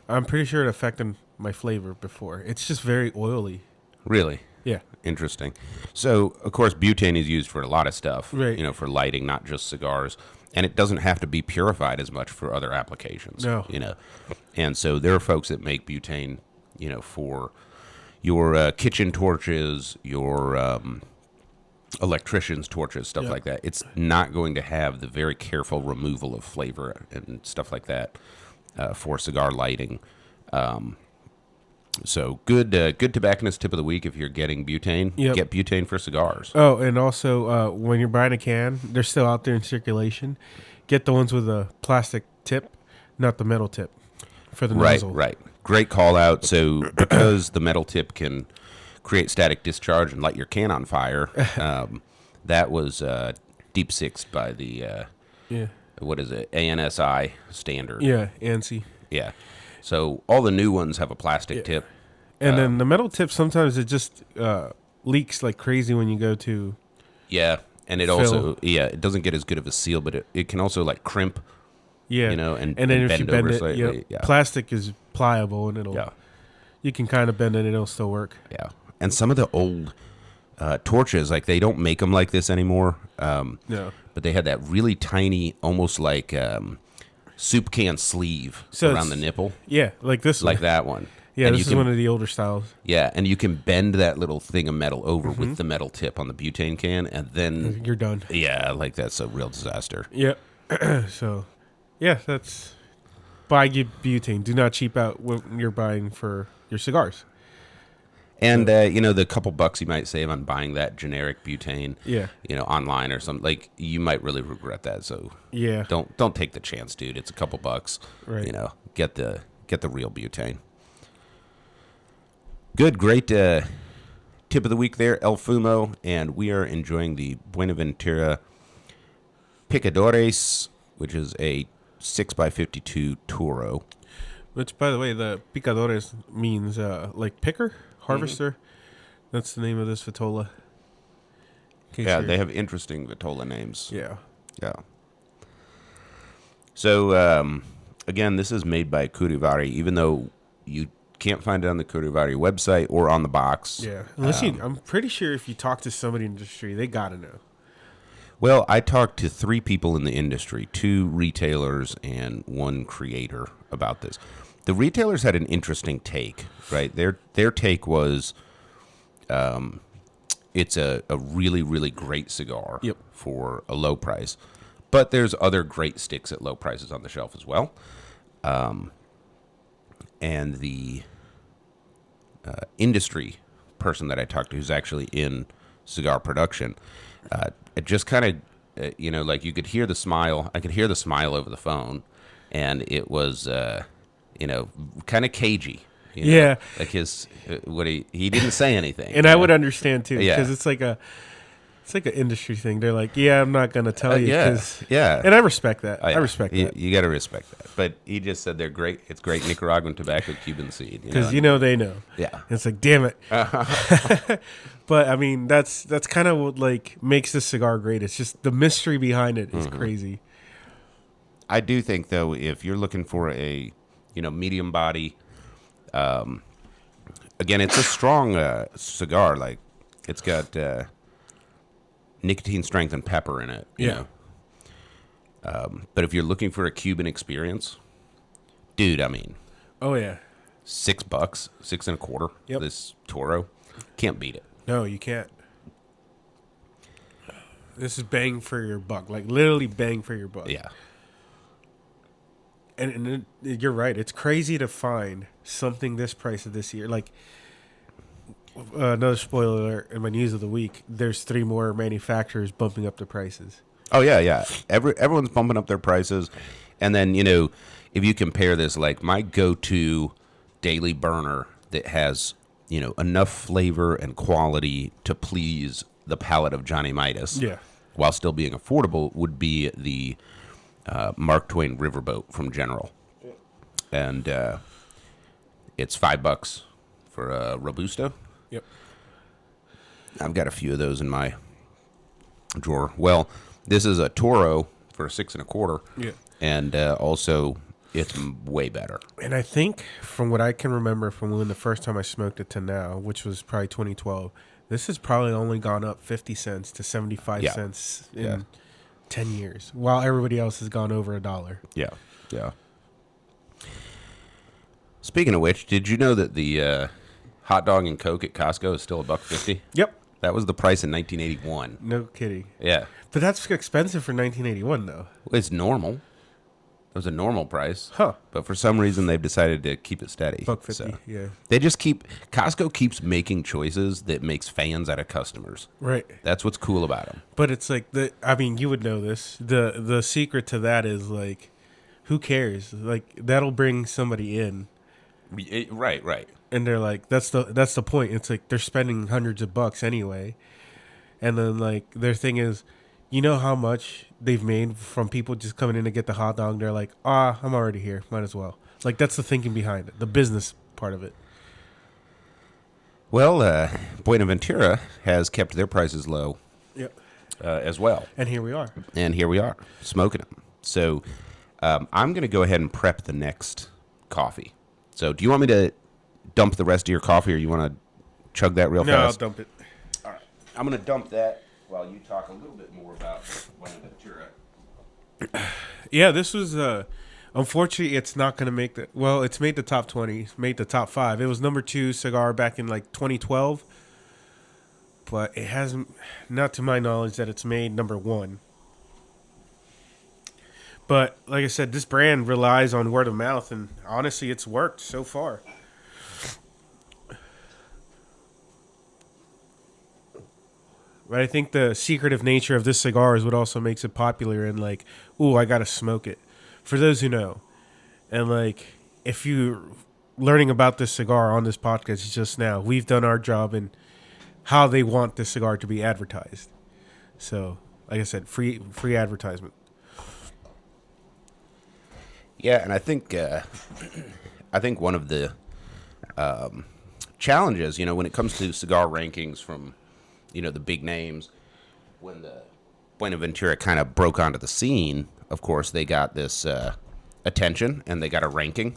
I'm pretty sure it affected my flavor before. It's just very oily. really. Yeah. Interesting. So, of course, butane is used for a lot of stuff, Right. you know, for lighting, not just cigars. And it doesn't have to be purified as much for other applications, No. you know. And so there are folks that make butane, you know, for your kitchen torches, your electrician's torches, stuff Yeah. like that. It's not going to have the very careful removal of flavor and stuff like that for cigar lighting. So good tobacconist tip of the week if you're getting butane. Yep. Get butane for cigars. Oh, and also when you're buying a can, they're still out there in circulation. Get the ones with a plastic tip, not the metal tip, for the nozzle. Right. Great call out. So because the metal tip can create static discharge and light your can on fire, that was deep sixed by the Yeah. what is it, ANSI standard. Yeah, ANSI. Yeah. So all the new ones have a plastic tip. And then the metal tip, sometimes it just leaks like crazy when you go to... Yeah. And it also, it doesn't get as good of a seal, but it can also like crimp, Yeah. you know, and then if bend you bend over it, slightly. Yeah. Plastic is pliable and Yeah. you can kind of bend it and it'll still work. Yeah. And some of the old torches, like they don't make them like this anymore. No. But they had that really tiny, almost like soup can sleeve So around it's- the nipple, Yeah, like this like one. that one. Yeah, And this you is can, one of the older styles. Yeah, and you can bend that little thing of metal over Mm-hmm. with the metal tip on the butane can, and then You're done. yeah, like that's a real disaster. Yep. So, yeah, that's... Buy butane. Do not cheap out when you're buying for your cigars. And you know, the couple bucks you might save on buying that generic butane, Yeah. you know, online or something, like you might really regret that. So Yeah. don't take the chance, dude. It's a couple bucks. Right. You know, get the real butane. Good, great tip of the week there, El Fumo, and we are enjoying the Buenaventura Picadores, which is a 6x52 Toro. Which, by the way, the Picadores means like picker, harvester. That's the name of this Vitola. In case Yeah, you're- they have interesting Vitola names. Yeah. Yeah. So, again, this is made by Curivari, even though you can't find it on the Curivari website or on the box. Yeah. Unless I'm pretty sure if you talk to somebody in the industry, they got to know. Well, I talked to 3 people in the industry, 2 retailers and 1 creator about this. The retailers had an interesting take, right? Their take was it's a really, really great cigar Yep. for a low price. But there's other great sticks at low prices on the shelf as well. And the industry person that I talked to, who's actually in cigar production, it just kind of, you know, like you could hear the smile. I could hear the smile over the phone, and it was, you know, kind of cagey. You know? Yeah. Like his, what he didn't say anything. And you I know? would understand too, Yeah. because it's like an industry thing. They're like, yeah, I'm not gonna tell you, yeah, 'cause- yeah. and I respect that. Oh, yeah. I respect that You got to respect that. But he just said they're great. It's great Nicaraguan tobacco, Cuban seed. because they know. Yeah. And it's like, damn it. But I mean, that's kind of what like makes this cigar great. It's just the mystery behind it is crazy. I do think though, if you're looking for a, you know, medium body, again, it's a strong cigar. Like it's got nicotine strength and pepper in it. You know? But if you're looking for a Cuban experience, dude, I mean, Oh yeah. $6, $6.25. Yep. This Toro, can't beat it. No, you can't. This is bang for your buck, like literally bang for your buck. Yeah. And you're right. It's crazy to find something this price of this year. Like another spoiler alert in my news of the week. There's 3 more manufacturers bumping up the prices. Oh yeah, yeah. Everyone's bumping up their prices, and then you know, if you compare this, like my go-to daily burner that has you know enough flavor and quality to please the palate of Johnny Midas, Yeah. while still being affordable, would be the Mark Twain Riverboat from General, and it's $5 for a Robusto. Yep. I've got a few of those in my drawer. Well, this is a Toro for $6.25. Yeah. And also it's way better. And I think from what I can remember from when the first time I smoked it to now, which was probably 2012, this has probably only gone up 50 cents to 75 Yeah. cents in Yeah. 10 years, while everybody else has gone over $1. Yeah, yeah. Speaking of which, did you know that the hot dog and Coke at Costco is still $1.50? Yep. That was the price in 1981. No kidding. Yeah. But that's expensive for 1981, though. It's normal. It was a normal price. Huh. But for some reason, they've decided to keep it steady. $1.50, So yeah. they just Costco keeps making choices that makes fans out of customers. Right. That's what's cool about them. But it's like, you would know this. The secret to that is, like, who cares? Like, that'll bring somebody in. Right. And they're like, that's the point. It's like they're spending hundreds of bucks anyway. And then, like, their thing is, you know how much they've made from people just coming in to get the hot dog? They're like, I'm already here. Might as well. Like, that's the thinking behind it, the business part of it. Well, Buenaventura has kept their prices low as well. And here we are. And here we are, smoking them. So I'm going to go ahead and prep the next coffee. So do you want me to dump the rest of your coffee, or you want to chug that real No, fast? I'll dump it. All right. I'm going to dump that while you talk a little bit more about Buenaventura. Yeah, this was, unfortunately, it's not going to make it's made the top 20, it's made the top 5. It was number 2 cigar back in, like, 2012. But it hasn't, not to my knowledge, that it's made number 1. But like I said, this brand relies on word of mouth, and honestly, it's worked so far. But I think the secretive nature of this cigar is what also makes it popular, and like, ooh, I gotta smoke it. For those who know, and like, if you're learning about this cigar on this podcast just now, we've done our job in how they want this cigar to be advertised. So, like I said, free advertisement. Yeah, and I think one of the challenges, when it comes to cigar rankings from, the big names, when the Buenaventura kind of broke onto the scene, of course, they got this attention and they got a ranking.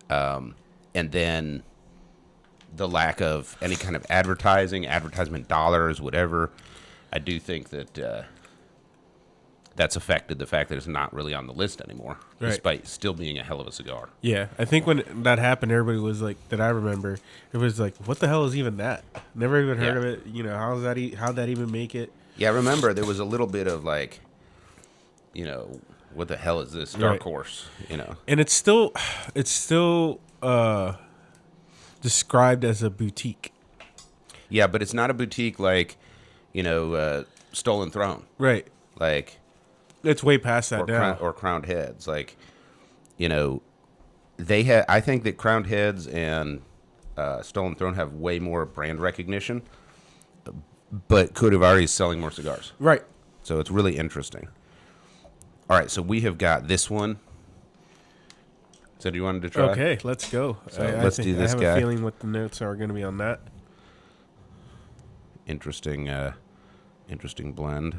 And then the lack of any kind of advertisement dollars, whatever, I do think that that's affected the fact that it's not really on the list anymore, right, despite still being a hell of a cigar. Yeah, I think when that happened, everybody was like, that I remember, it was like, what the hell is even that? Never even heard of it. How'd that even make it? Yeah, I remember there was a little bit of like, what the hell is this dark horse? And it's still described as a boutique. Yeah, but it's not a boutique like, Stolen Throne. Right. Like, it's way past that now. Or Crowned Heads. Like, they have. I think that Crowned Heads and Stolen Throne have way more brand recognition, but Curivari is selling more cigars. Right. So it's really interesting. All right, so we have got this one. So do you want to try? Okay, let's go. So let's do this guy. I have a feeling what the notes are going to be on that. Interesting blend.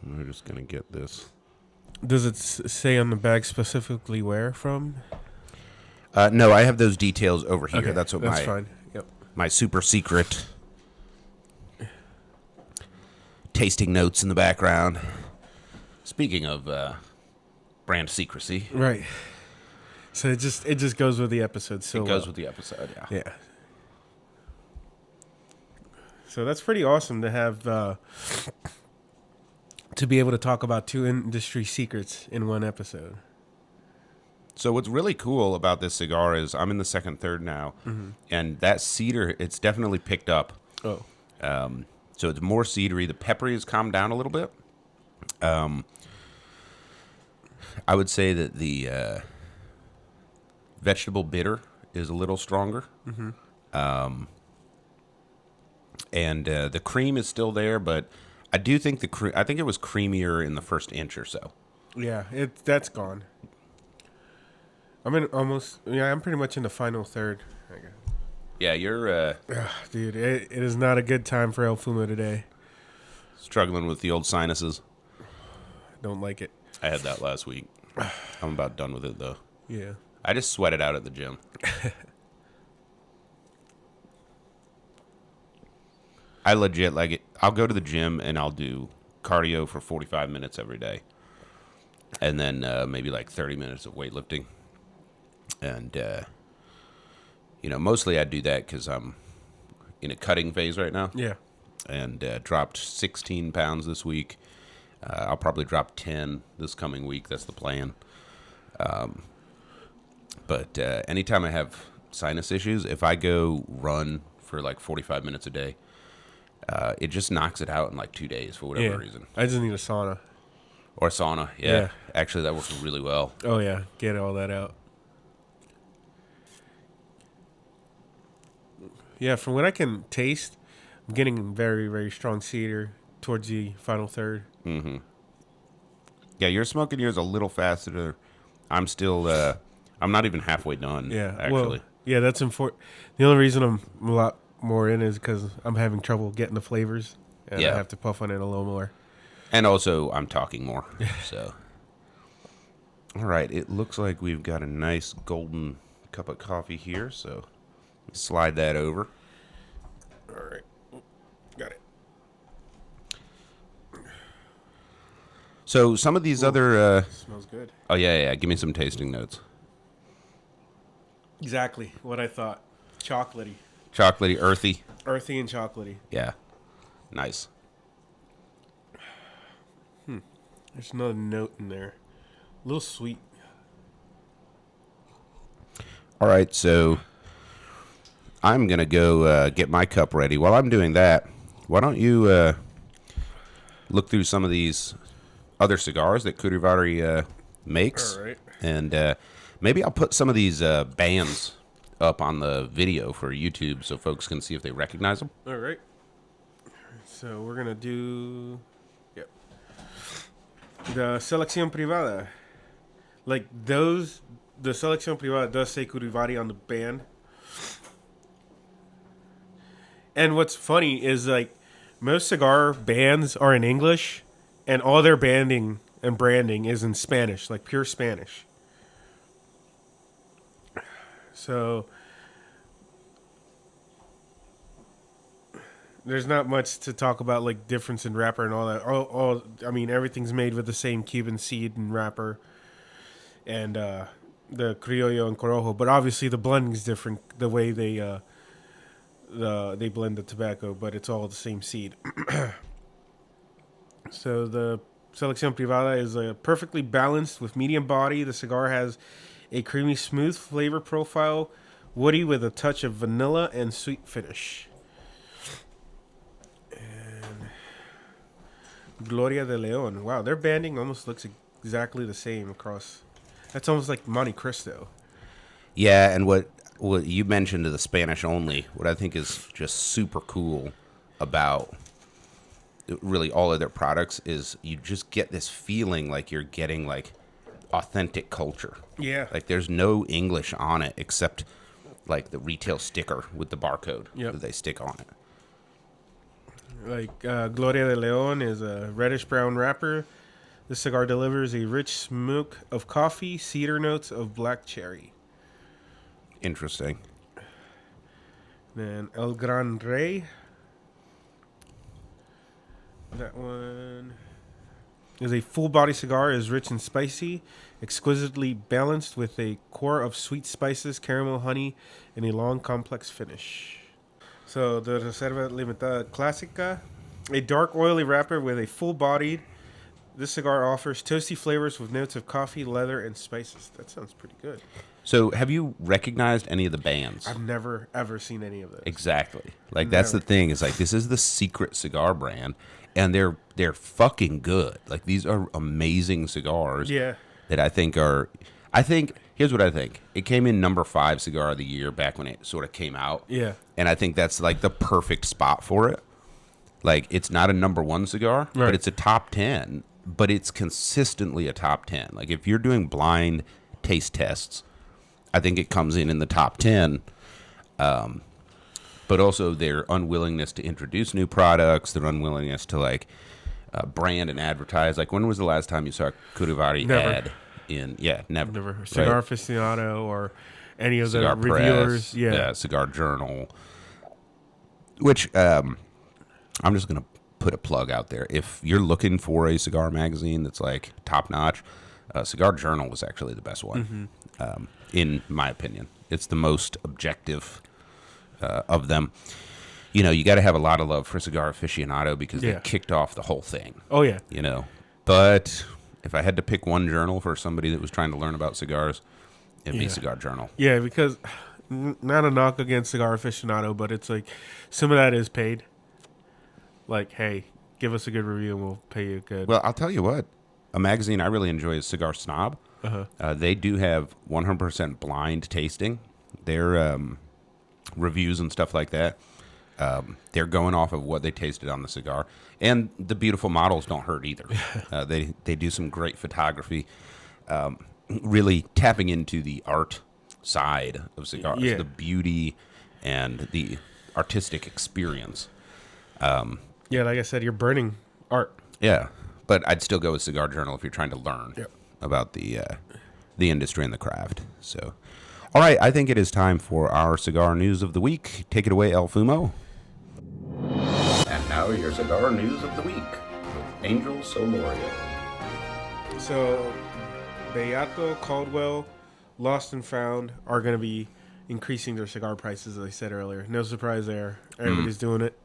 We're just going to get this. Does it say on the bag specifically where from? No, I have those details over here. Okay, that's fine. Yep. My super secret tasting notes in the background. Speaking of brand secrecy. Right. So it just goes with the episode. So it goes with the episode, yeah. Yeah. So that's pretty awesome to have, to be able to talk about 2 industry secrets in one episode. So what's really cool about this cigar is I'm in the second third now, and that cedar, it's definitely picked up. Oh. So it's more cedary. The peppery has calmed down a little bit. I would say that the vegetable bitter is a little stronger. And the cream is still there, but I do think I think it was creamier in the first inch or so. Yeah, that's gone. I'm pretty much in the final third. Yeah, you're dude, it is not a good time for El Fumo today. struggling with the old sinuses. don't like it. I had that last week. I'm about done with it, though. Yeah. I just sweat it out at the gym. I legit like it. I'll go to the gym and I'll do cardio for 45 minutes every day. And then maybe like 30 minutes of weightlifting. And, mostly I do that because I'm in a cutting phase right now. Yeah. And dropped 16 pounds this week. I'll probably drop 10 this coming week. That's the plan. But anytime I have sinus issues, if I go run for like 45 minutes a day, it just knocks it out in like 2 days for whatever reason. I just need a sauna. Or a sauna, yeah. Actually, that works really well. Oh, yeah. Get all that out. Yeah, from what I can taste, I'm getting very, very strong cedar towards the final third. Mm-hmm. Yeah, you're smoking yours a little faster. I'm still, I'm not even halfway done, actually. Well, yeah, that's important. The only reason I'm a lot more in is because I'm having trouble getting the flavors. And I have to puff on it a little more. And also, I'm talking more, so. All right, it looks like we've got a nice golden cup of coffee here, so slide that over. All right. Got it. So some of these other... smells good. Oh, yeah. Give me some tasting notes. Exactly what I thought. Chocolatey. Chocolatey, earthy. Earthy and chocolatey. Yeah. Nice. There's another note in there. A little sweet. All right, so I'm going to go get my cup ready. While I'm doing that, why don't you look through some of these other cigars that Curivari makes. All right. And maybe I'll put some of these bands up on the video for YouTube so folks can see if they recognize them. All right. So we're going to do... Yep. The Selección Privada. Like those... The Selección Privada does say Curivari on the band. And what's funny is like most cigar bands are in English and all their banding and branding is in Spanish, like pure Spanish. So there's not much to talk about, like difference in wrapper and all that. I mean, everything's made with the same Cuban seed and wrapper, and the criollo and corojo. But obviously, the blending is different. The way they blend the tobacco, but it's all the same seed. So the Selección Privada is perfectly balanced with medium body. The cigar has a creamy, smooth flavor profile, woody with a touch of vanilla and sweet finish. And Gloria de Leon. Wow, their banding almost looks exactly the same across. That's almost like Monte Cristo. Yeah, and what you mentioned to the Spanish only, what I think is just super cool about really all of their products is you just get this feeling like you're getting like authentic culture. Yeah. Like there's no English on it except like the retail sticker with the barcode that they stick on it. Like Gloria de Leon is a reddish brown wrapper. The cigar delivers a rich smoke of coffee, cedar notes of black cherry. Interesting. Then El Gran Rey. That one is a full-body cigar, is rich and spicy, exquisitely balanced with a core of sweet spices, caramel, honey, and a long, complex finish. So the Reserva Limitada Clásica, a dark, oily wrapper with a full-bodied. This cigar offers toasty flavors with notes of coffee, leather, and spices. That sounds pretty good. So have you recognized any of the bands? I've never, ever seen any of those. Exactly. Like that's the thing. Is like this is the secret cigar brand, and they're fucking good. Like these are amazing cigars. Yeah. That I think are. I think here's what I think. It came in number 5 cigar of the year back when it sort of came out. Yeah. And I think that's like the perfect spot for it. Like it's not a number 1 cigar, but it's a top 10. But it's consistently a top 10. Like if you're doing blind taste tests, I think it comes in the top 10. But also their unwillingness to introduce new products, their unwillingness to like brand and advertise. Like, when was the last time you saw a Curivari Never. ad in? Yeah, never. Never. Cigar Right? Aficionado or any of Cigar the reviewers. Press, Yeah. Cigar Journal. Which I'm just gonna put a plug out there. If you're looking for a cigar magazine that's like top notch, Cigar Journal was actually the best one, in my opinion. It's the most objective of them. You know, you got to have a lot of love for Cigar Aficionado because they kicked off the whole thing. Oh, yeah. You know, but if I had to pick one journal for somebody that was trying to learn about cigars, it'd be Cigar Journal. Yeah, because not a knock against Cigar Aficionado, but it's like some of that is paid. Like, hey, give us a good review and we'll pay you good. Well, I'll tell you what. A magazine I really enjoy is Cigar Snob. They do have 100% blind tasting. Their reviews and stuff like that, they're going off of what they tasted on the cigar. And the beautiful models don't hurt either. They do some great photography, really tapping into the art side of cigars, the beauty and the artistic experience. Yeah, like I said, you're burning art. Yeah, but I'd still go with Cigar Journal if you're trying to learn about the industry and the craft. So, all right, I think it is time for our cigar news of the week. Take it away, El Fumo. And now your cigar news of the week with Angel Solorio. So, Beato, Caldwell, Lost and Found are going to be increasing their cigar prices, as I said earlier. No surprise there. Everybody's doing it.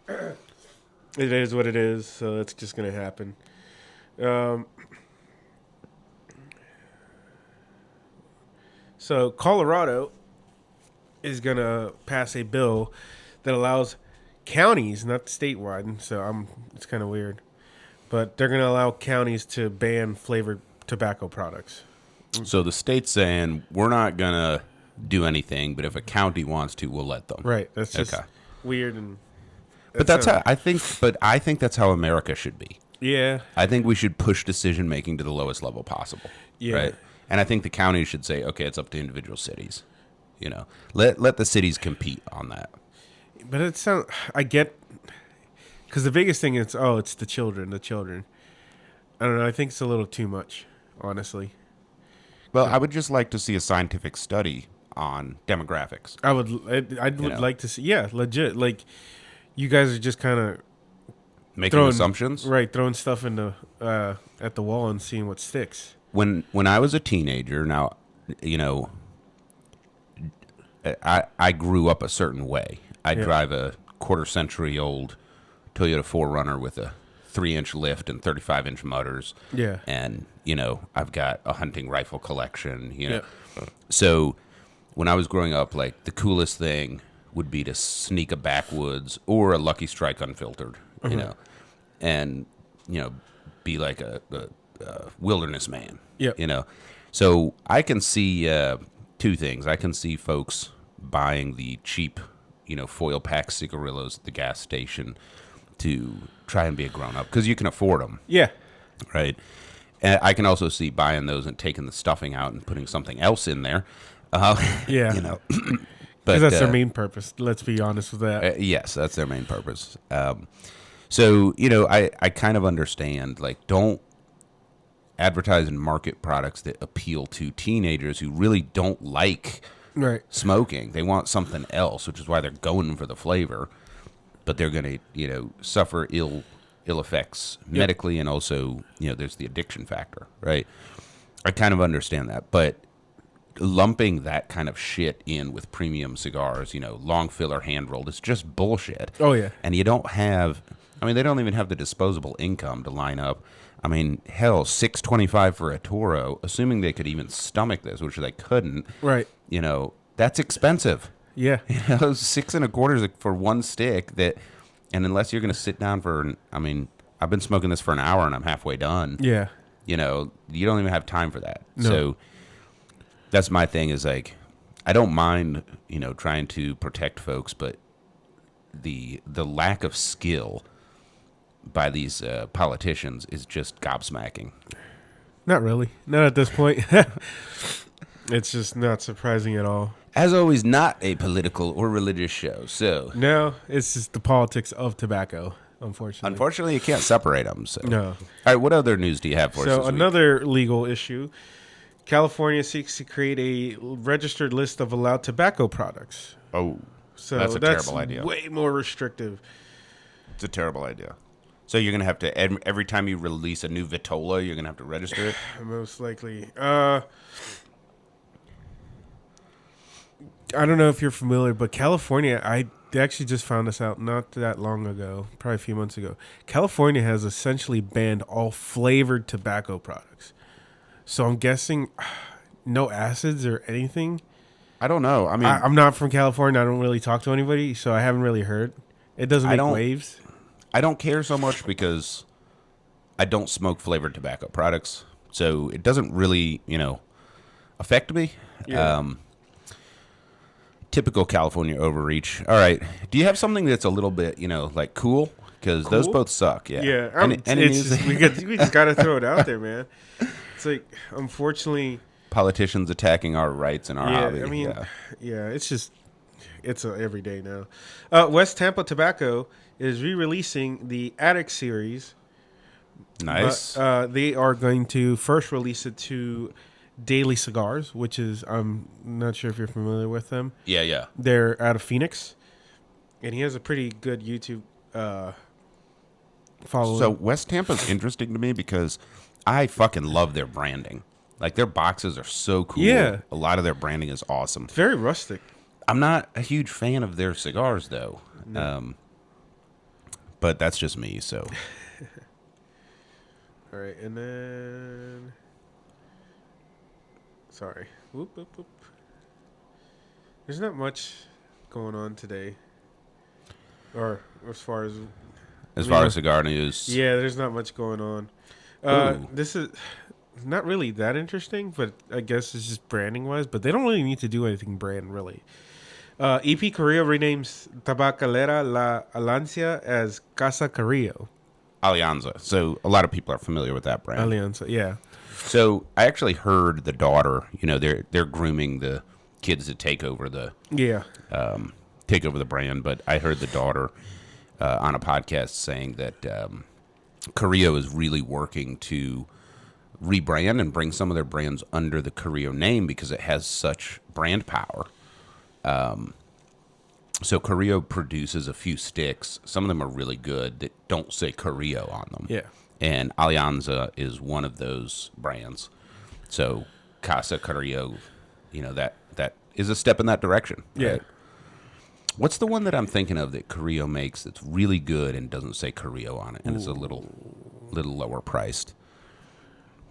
It is what it is, so that's just going to happen. So Colorado is going to pass a bill that allows counties, not statewide, so it's kind of weird, but they're going to allow counties to ban flavored tobacco products. So the state's saying, we're not going to do anything, but if a county wants to, we'll let them. Right. That's just weird. And But I think that's how America should be. yeah. I think we should push decision making to the lowest level possible. Yeah. Right. And I think the counties should say, okay, it's up to individual cities. You know, let the cities compete on that. But it sounds. I get, because the biggest thing is, it's the children. I don't know. I think it's a little too much, honestly. Well, I would just like to see a scientific study on demographics. I would like to see. Yeah, legit. Like, you guys are just kind of Making assumptions? Right, throwing stuff into at the wall and seeing what sticks. When I was a teenager, now, you know, I grew up a certain way. I drive a quarter-century-old Toyota 4Runner with a 3-inch lift and 35-inch motors. Yeah. And, you know, I've got a hunting rifle collection, you know. So when I was growing up, like, the coolest thing would be to sneak a backwoods or a Lucky Strike unfiltered, you know, and, you know, be like a wilderness man, you know. So I can see two things. I can see folks buying the cheap, you know, foil pack cigarillos at the gas station to try and be a grown up because you can afford them. Yeah. Right. And I can also see buying those and taking the stuffing out and putting something else in there. Yeah. You know, because that's their main purpose. Let's be honest with that. Yes, that's their main purpose. So, you know, I kind of understand, like, don't advertise and market products that appeal to teenagers who really don't like smoking. They want something else, which is why they're going for the flavor. But they're going to, you know, suffer ill effects medically, and also, you know, there's the addiction factor, right? I kind of understand that, but lumping that kind of shit in with premium cigars, you know, long filler, hand rolled, it's just bullshit. Oh yeah, and you don't have. I mean, they don't even have the disposable income to line up. I mean, hell, $6.25 for a Toro, assuming they could even stomach this, which they couldn't. Right. You know, that's expensive. Yeah. You know, $6.25 for one stick. And unless you're going to sit down for, I mean, I've been smoking this for an hour and I'm halfway done. Yeah. You know, you don't even have time for that. No. So that's my thing is, like, I don't mind, you know, trying to protect folks, but the lack of skill by these politicians is just gobsmacking. Not really. Not at this point. It's just not surprising at all. As always, not a political or religious show, so... No, it's just the politics of tobacco. unfortunately. Unfortunately, you can't separate them. So. No. All right, what other news do you have for us So this week? another legal issue. California seeks to create a registered list of allowed tobacco products. Oh, So that's a terrible idea. Way more restrictive. It's a terrible idea. So you're going to have to, every time you release a new Vitola, you're going to have to register it? Most likely. I don't know if you're familiar, but California, I actually just found this out not that long ago, probably a few months ago. California has essentially banned all flavored tobacco products. So I'm guessing no acids or anything. I don't know. I mean, I'm not from California. I don't really talk to anybody, so I haven't really heard. It doesn't make waves. I don't care so much because I don't smoke flavored tobacco products. So it doesn't really, affect me. Yeah. Typical California overreach. All right. Do you have something that's a little bit, like cool? Because those both suck. Yeah. Yeah. Any news? We just got to throw it out there, man. It's like, unfortunately, politicians attacking our rights and our hobby. I mean, it's a everyday now. West Tampa Tobacco is re-releasing the Attic series. Nice. But, they are going to first release it to Daily Cigars, which is, I'm not sure if you're familiar with them. Yeah. They're out of Phoenix, and he has a pretty good YouTube following. So West Tampa's interesting to me because I fucking love their branding. Like, their boxes are so cool. Yeah. A lot of their branding is awesome. It's very rustic. I'm not a huge fan of their cigars, though. No. But that's just me, so. All right, and then... Sorry. Whoop. There's not much going on today. Or as far as... As far as cigar news. Yeah, there's not much going on. This is not really that interesting, but I guess it's just branding-wise. But they don't really need to do anything brand, really. EP Carrillo renames Tabacalera La Alancia as Casa Carrillo. Alianza. So a lot of people are familiar with that brand. Alianza, yeah. So I actually heard the daughter, they're grooming the kids to take over the brand, but I heard the daughter on a podcast saying that Carrillo is really working to rebrand and bring some of their brands under the Carrillo name because it has such brand power. So Carrillo produces a few sticks. Some of them are really good that don't say Carrillo on them. Yeah. And Alianza is one of those brands. So Casa Carrillo, that is a step in that direction. Yeah. Right? What's the one that I'm thinking of that Carrillo makes that's really good and doesn't say Carrillo on it, and it's a little lower priced?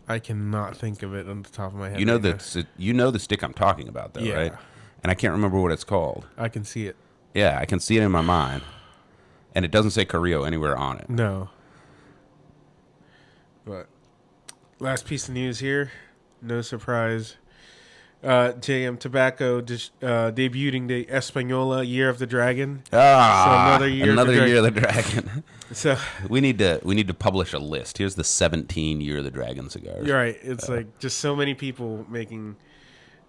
I cannot think of it on the top of my head. You know the stick I'm talking about, though, Yeah. right? And I can't remember what it's called. I can see it. Yeah, I can see it in my mind, and it doesn't say Carrillo anywhere on it. No. But last piece of news here. No surprise. JM Tobacco just debuting the Española Year of the Dragon. Another Year Year of the Dragon. So we need to publish a list. Here's the 17 Year of the Dragon cigars. you're right. It's like just so many people making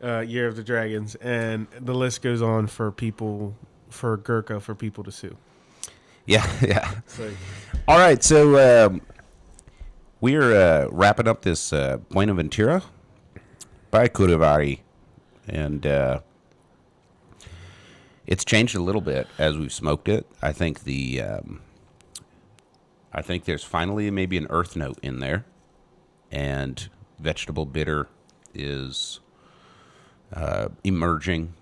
Year of the Dragons, and the list goes on for Gurkha for people to sue. Yeah. It's like, All right, so we're wrapping up this Buenaventura by Curivari, and it's changed a little bit as we've smoked it. I think I think there's finally maybe an earth note in there, and vegetable bitter is emerging,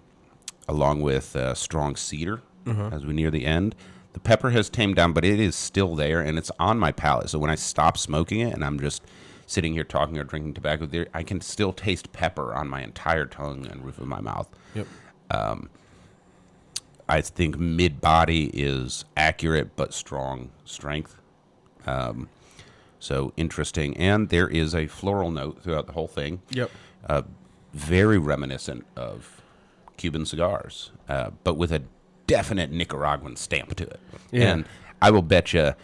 along with strong cedar as we near the end. The pepper has tamed down, but it is still there, and it's on my palate. So when I stop smoking it, and I'm just sitting here talking or drinking tobacco, I can still taste pepper on my entire tongue and roof of my mouth. yep. I think mid-body is accurate but strong strength. So interesting. And there is a floral note throughout the whole thing. Yep. Very reminiscent of Cuban cigars, but with a definite Nicaraguan stamp to it. Yeah. And I will bet you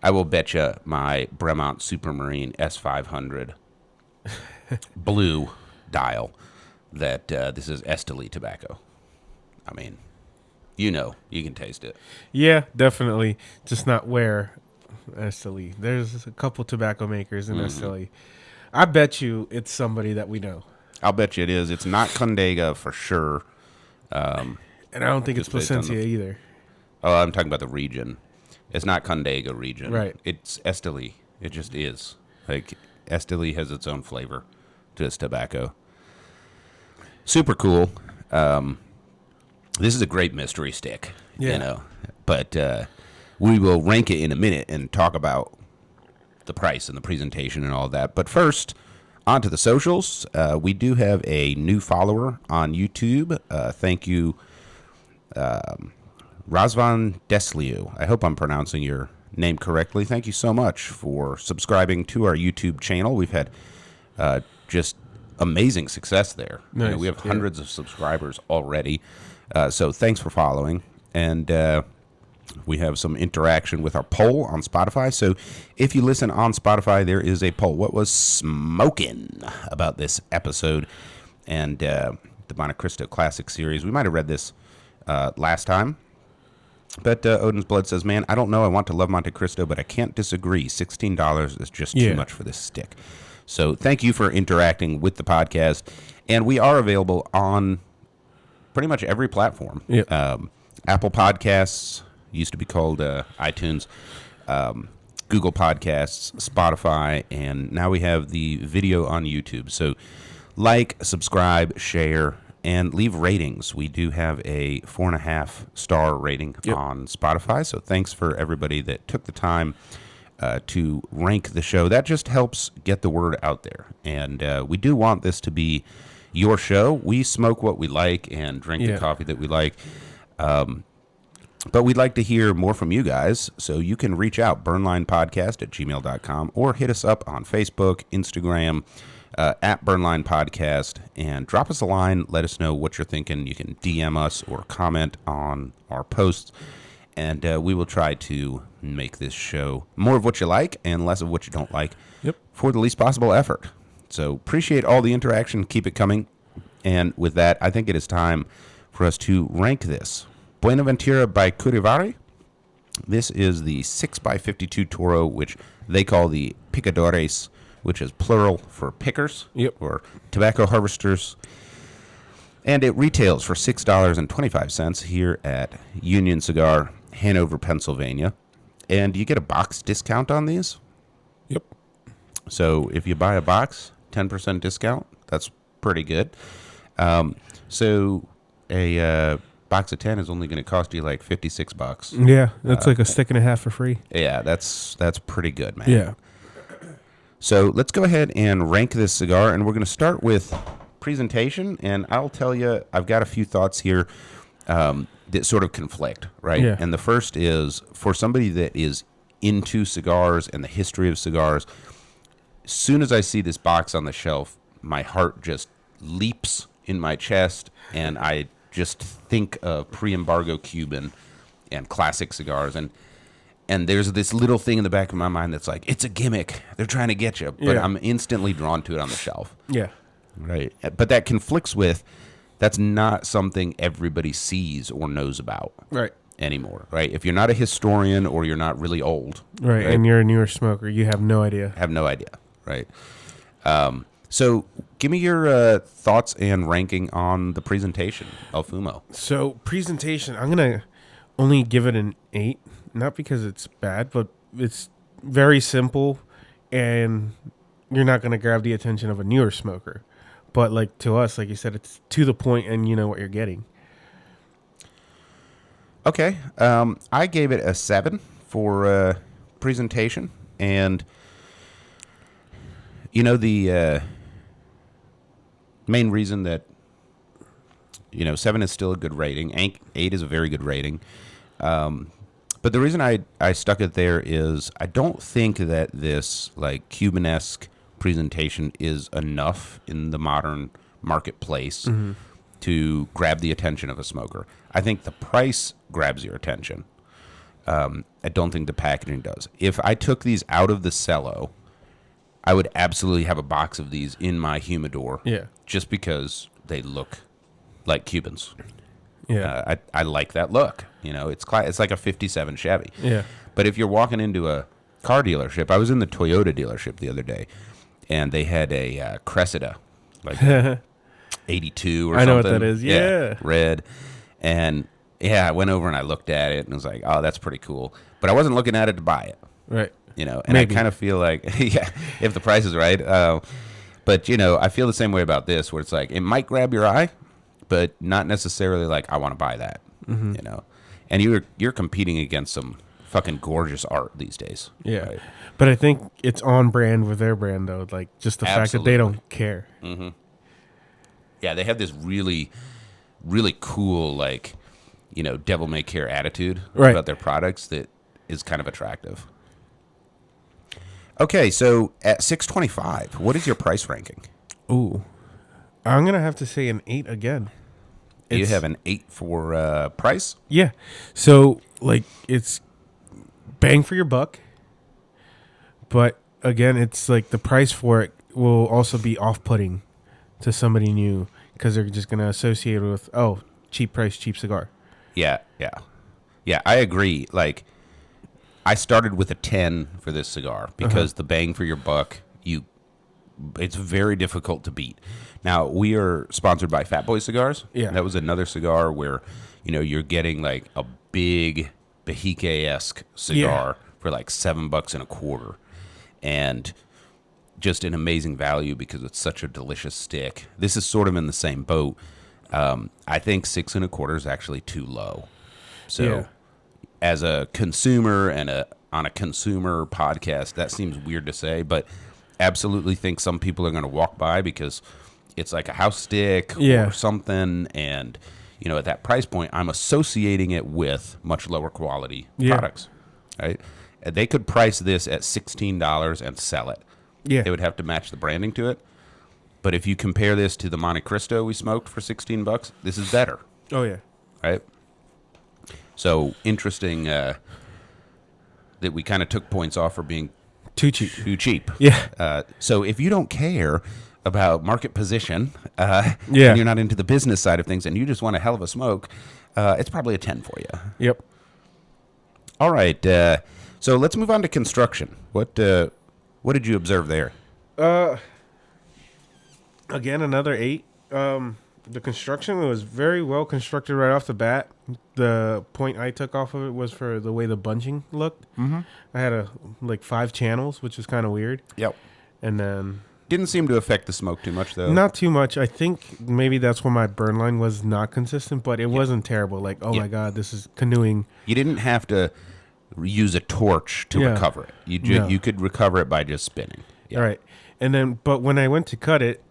my Bremont Supermarine S500 blue dial that this is Esteli tobacco. I mean, You know, you can taste it. Yeah, definitely. Just not where Esteli. There's a couple tobacco makers in Esteli. I bet you it's somebody that we know. I'll bet you it is. It's not Condega for sure. And I don't think it's Just based on Placencia either. Oh, I'm talking about the region. It's not Condega region. Right. It's Esteli. It just is. Like, Esteli has its own flavor to its tobacco. Super cool. This is a great mystery stick, Yeah. you know. But we will rank it in a minute and talk about the price and the presentation and all that. But first, on to the socials. We do have a new follower on YouTube. Thank you, Razvan Desliu. I hope I'm pronouncing your name correctly. Thank you so much for subscribing to our YouTube channel. We've had just amazing success there. Nice. You know, we have hundreds of subscribers already. So thanks for following. And we have some interaction with our poll on Spotify. So if you listen on Spotify, there is a poll. What was smoking about this episode and the Monte Cristo Classic Series? We might have read this last time. But Odin's Blood says, man, I don't know. I want to love Monte Cristo, but I can't disagree. $16 is just too much for this stick. So thank you for interacting with the podcast. And we are available on pretty much every platform. Yep. Apple Podcasts, used to be called iTunes, Google Podcasts, Spotify, and now we have the video on YouTube. So like, subscribe, share, and leave ratings. We do have a 4.5-star rating on Spotify. So thanks for everybody that took the time to rank the show. That just helps get the word out there. And we do want this to be your show. We smoke what we like and drink the coffee that we like. But we'd like to hear more from you guys. So you can reach out, burnlinepodcast@gmail.com, or hit us up on Facebook, Instagram, at Burnline Podcast, and drop us a line. Let us know what you're thinking. You can DM us or comment on our posts, and we will try to make this show more of what you like and less of what you don't like for the least possible effort. So appreciate all the interaction. Keep it coming. And with that, I think it is time for us to rank this. Buenaventura by Curivari. This is the 6x52 Toro, which they call the Picadores, which is plural for pickers or tobacco harvesters. And it retails for $6.25 here at Union Cigar, Hanover, Pennsylvania. And you get a box discount on these. Yep. So if you buy a box, 10% discount. That's pretty good. So a box of 10 is only going to cost you like $56. Yeah, that's like a stick and a half for free. Yeah, that's pretty good, man. Yeah. So let's go ahead and rank this cigar, and we're going to start with presentation. And I'll tell you, I've got a few thoughts here that sort of conflict, right? Yeah. And the first is, for somebody that is into cigars and the history of cigars, as soon as I see this box on the shelf, my heart just leaps in my chest, and I just think of pre-embargo Cuban and classic cigars. And there's this little thing in the back of my mind that's like, it's a gimmick. They're trying to get you. But I'm instantly drawn to it on the shelf. Yeah. Right. But that conflicts with, that's not something everybody sees or knows about anymore. Right. If you're not a historian or you're not really old. Right. And you're a newer smoker, you have no idea. Have no idea. Right. So give me your thoughts and ranking on the presentation, El Fumo. So presentation, I'm going to only give it an 8. Not because it's bad, but it's very simple, and you're not going to grab the attention of a newer smoker. But like to us, like you said, it's to the point, and you know what you're getting. Okay. I gave it a 7 for presentation. And, you know, the main reason that, 7 is still a good rating. 8 is a very good rating. But the reason I stuck it there is I don't think that this like Cuban-esque presentation is enough in the modern marketplace to grab the attention of a smoker. I think the price grabs your attention. I don't think the packaging does. If I took these out of the cello, I would absolutely have a box of these in my humidor. Yeah. Just because they look like Cubans. Yeah. I like that look. It's like a 57 Chevy. Yeah. But if you're walking into a car dealership, I was in the Toyota dealership the other day, and they had a Cressida, like 82 or something. I know what that is. Yeah. Red. And I went over and I looked at it and was like, oh, that's pretty cool. But I wasn't looking at it to buy it. Right. And Maybe. I kind of feel like, if the price is right. But, I feel the same way about this, where it's like, it might grab your eye, but not necessarily like, I want to buy that, And you're competing against some fucking gorgeous art these days. Yeah. Right? But I think it's on brand with their brand, though. Like, just the fact that they don't care. Mm-hmm. Yeah, they have this really, really cool, like, devil may care attitude about their products that is kind of attractive. Okay, so at $6.25, what is your price ranking? Ooh. I'm going to have to say an 8 again. You have an 8 for price? Yeah. So, like, it's bang for your buck. But, again, it's like the price for it will also be off-putting to somebody new because they're just going to associate it with, cheap price, cheap cigar. Yeah, I agree. Like, I started with a 10 for this cigar because the bang for your buck, it's very difficult to beat. Now, we are sponsored by Fat Boy Cigars. Yeah. That was another cigar where, you're getting like a big Bahique-esque cigar for like $7.25. And just an amazing value because it's such a delicious stick. This is sort of in the same boat. I think 6.25 is actually too low. So as a consumer and on a consumer podcast, that seems weird to say, but absolutely think some people are going to walk by because it's like a house stick or something. And, at that price point, I'm associating it with much lower quality products, right? They could price this at $16 and sell it. Yeah. They would have to match the branding to it. But if you compare this to the Monte Cristo we smoked for $16, this is better. Oh, yeah. Right? So, interesting that we kind of took points off for being too cheap. Too cheap. Yeah. So, if you don't care about market position, and you're not into the business side of things, and you just want a hell of a smoke, it's probably a 10 for you. Yep. All right. So, let's move on to construction. What did you observe there? Again, another 8. The construction was very well constructed right off the bat. The point I took off of it was for the way the bunching looked. Mm-hmm. I had 5 channels, which was kind of weird. Yep. And then didn't seem to affect the smoke too much, though. Not too much. I think maybe that's where my burn line was not consistent, but it wasn't terrible. Like, my God, this is canoeing. You didn't have to use a torch to recover it. You could recover it by just spinning. Yeah. All right. And then, but when I went to cut it,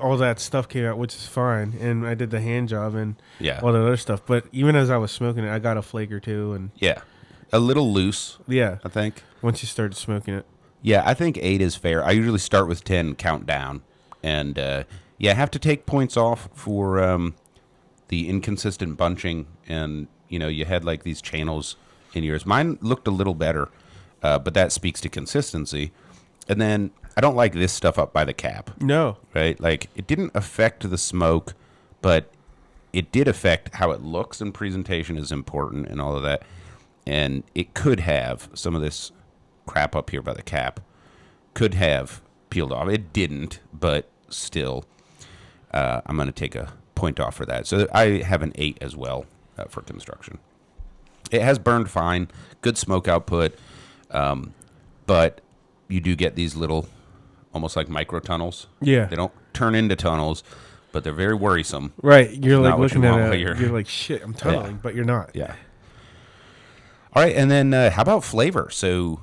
all that stuff came out, which is fine. And I did the hand job and all that other stuff. But even as I was smoking it, I got a flake or two. And a little loose. Yeah. I think. Once you started smoking it. Yeah, I think 8 is fair. I usually start with 10, count down. And, I have to take points off for the inconsistent bunching. And, you had like these channels in yours. Mine looked a little better, but that speaks to consistency. And then I don't like this stuff up by the cap. No. Right? Like, it didn't affect the smoke, but it did affect how it looks, and presentation is important and all of that. And it could have some of this crap up here by the cap could have peeled off. It didn't, but still, I'm going to take a point off for that. So I have an 8 as well for construction. It has burned fine, good smoke output, but you do get these little, almost like micro tunnels. Yeah. They don't turn into tunnels, but they're very worrisome. Right. You're like looking at it. You're like, shit, I'm tunneling, but you're not. Yeah. All right. And then how about flavor? So,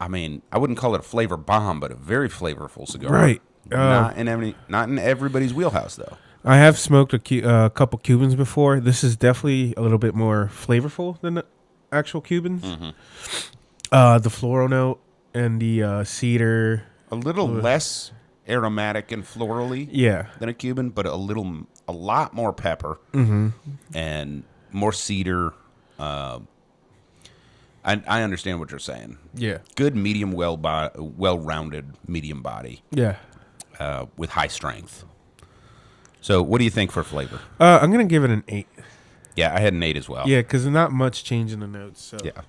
I mean, I wouldn't call it a flavor bomb, but a very flavorful cigar. Right. Not in everybody's wheelhouse, though. I have smoked a couple Cubans before. This is definitely a little bit more flavorful than the actual Cubans. Mm-hmm. The floral note and the cedar. A little less aromatic and florally than a Cuban, but a lot more pepper and more cedar. I understand what you're saying. Yeah. Good medium, well-rounded medium body. Yeah. With high strength. So what do you think for flavor? I'm going to give it an 8. Yeah, I had an 8 as well. Yeah, because not much change in the notes. So. Yeah.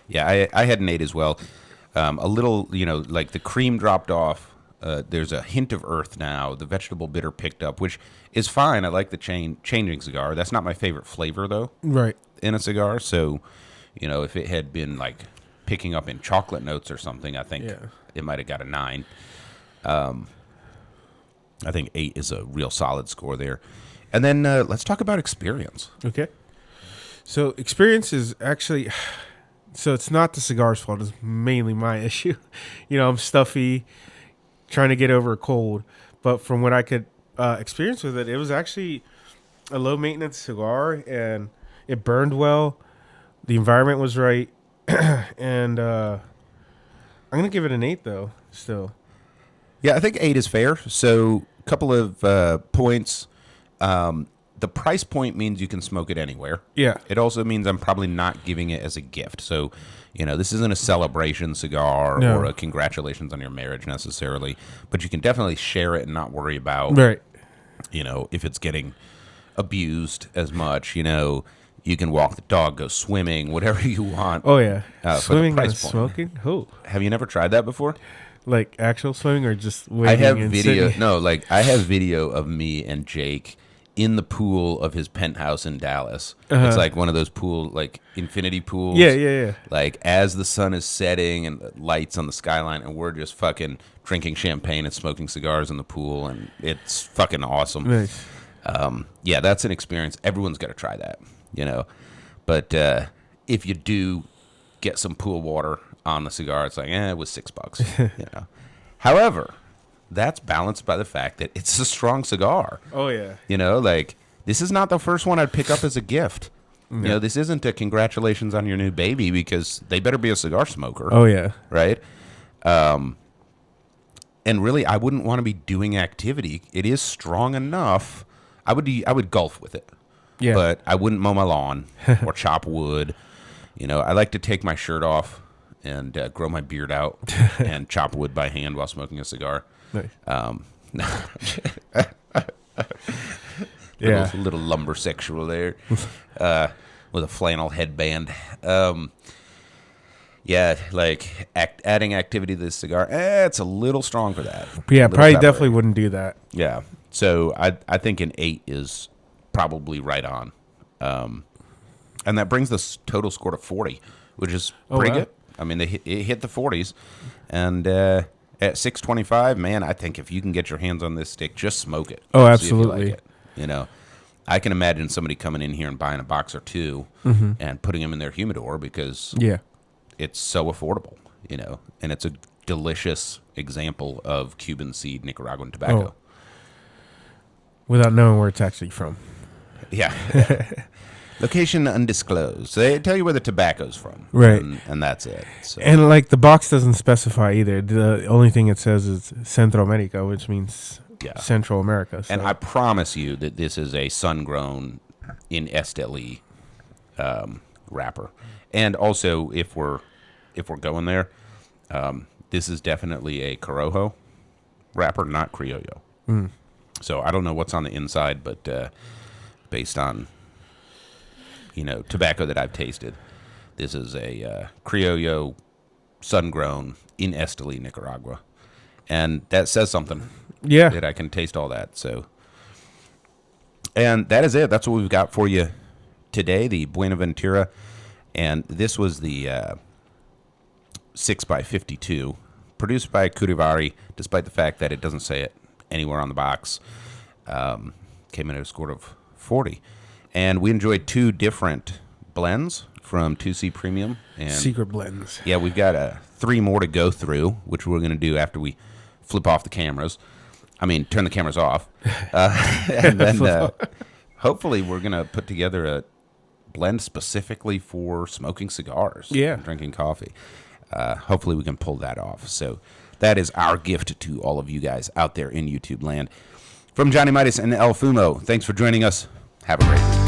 Yeah, I had an 8 as well. A little, like the cream dropped off. There's a hint of earth now. The vegetable bitter picked up, which is fine. I like the changing cigar. That's not my favorite flavor, though. Right. In a cigar. So, if it had been like picking up in chocolate notes or something, I think it might have got a 9. I think 8 is a real solid score there. And then let's talk about experience. Okay. So experience is actually, so it's not the cigar's fault. It's mainly my issue. I'm stuffy, trying to get over a cold. But from what I could experience with it, it was actually a low maintenance cigar, and it burned well. The environment was right. And I'm going to give it an 8 though, still. Yeah, I think 8 is fair. So a couple of points. The price point means you can smoke it anywhere. Yeah. It also means I'm probably not giving it as a gift. So, this isn't a celebration cigar or a congratulations on your marriage necessarily, but you can definitely share it and not worry about, right. If it's getting abused as much, you can walk the dog, go swimming, whatever you want. Oh, yeah. Swimming and smoking? Oh. Have you never tried that before? Like actual swimming or just waiting? I have and video. sitting? No, like I have video of me and Jake in the pool of his penthouse in Dallas. It's like one of those like infinity pools. Yeah. Like as the sun is setting and the lights on the skyline, and we're just fucking drinking champagne and smoking cigars in the pool, and it's fucking awesome. Nice. Yeah, that's an experience. Everyone's got to try that, But if you do get some pool water on the cigar, it's like, it was $6, However, that's balanced by the fact that it's a strong cigar. Oh, yeah. Like, this is not the first one I'd pick up as a gift. This isn't a congratulations on your new baby, because they better be a cigar smoker. Oh, yeah. Right? And really, I wouldn't want to be doing activity. It is strong enough. I would golf with it. Yeah. But I wouldn't mow my lawn or chop wood. I like to take my shirt off and grow my beard out and chop wood by hand while smoking a cigar. Nice. Little lumber sexual there with a flannel headband. Like adding activity to this cigar, it's a little strong for that. Yeah, probably definitely wouldn't do that. Yeah. So I think an 8 is probably right on. And that brings the total score to 40, which is pretty good. I mean, it hit the 40s. And at $6.25, man, I think if you can get your hands on this stick, just smoke it. Oh, absolutely. See if you like it. I can imagine somebody coming in here and buying a box or two and putting them in their humidor because it's so affordable, and it's a delicious example of Cuban-seed Nicaraguan tobacco. Oh. Without knowing where it's actually from. Yeah. Location undisclosed. So they tell you where the tobacco's from. Right. And that's it. So. And like the box doesn't specify either. The only thing it says is Centro America, which means Central America. So. And I promise you that this is a sun-grown in Esteli wrapper. And also, if we're going there, this is definitely a corojo wrapper, not criollo. Mm. So I don't know what's on the inside, but based on tobacco that I've tasted, this is a criollo sun-grown in Esteli, Nicaragua, and that says something. Yeah, that I can taste all that. So, and that is it. That's what we've got for you today. The Buenaventura, and this was the 6x52, produced by Curivari, despite the fact that it doesn't say it anywhere on the box. Came in at a score of 40. And we enjoyed 2 different blends from 2C Premium. And secret blends. Yeah, we've got 3 more to go through, which we're going to do after we flip off the cameras. Turn the cameras off. And then hopefully we're going to put together a blend specifically for smoking cigars and drinking coffee. Hopefully we can pull that off. So that is our gift to all of you guys out there in YouTube land. From Johnny Midas and El Fumo, thanks for joining us. Have a great week.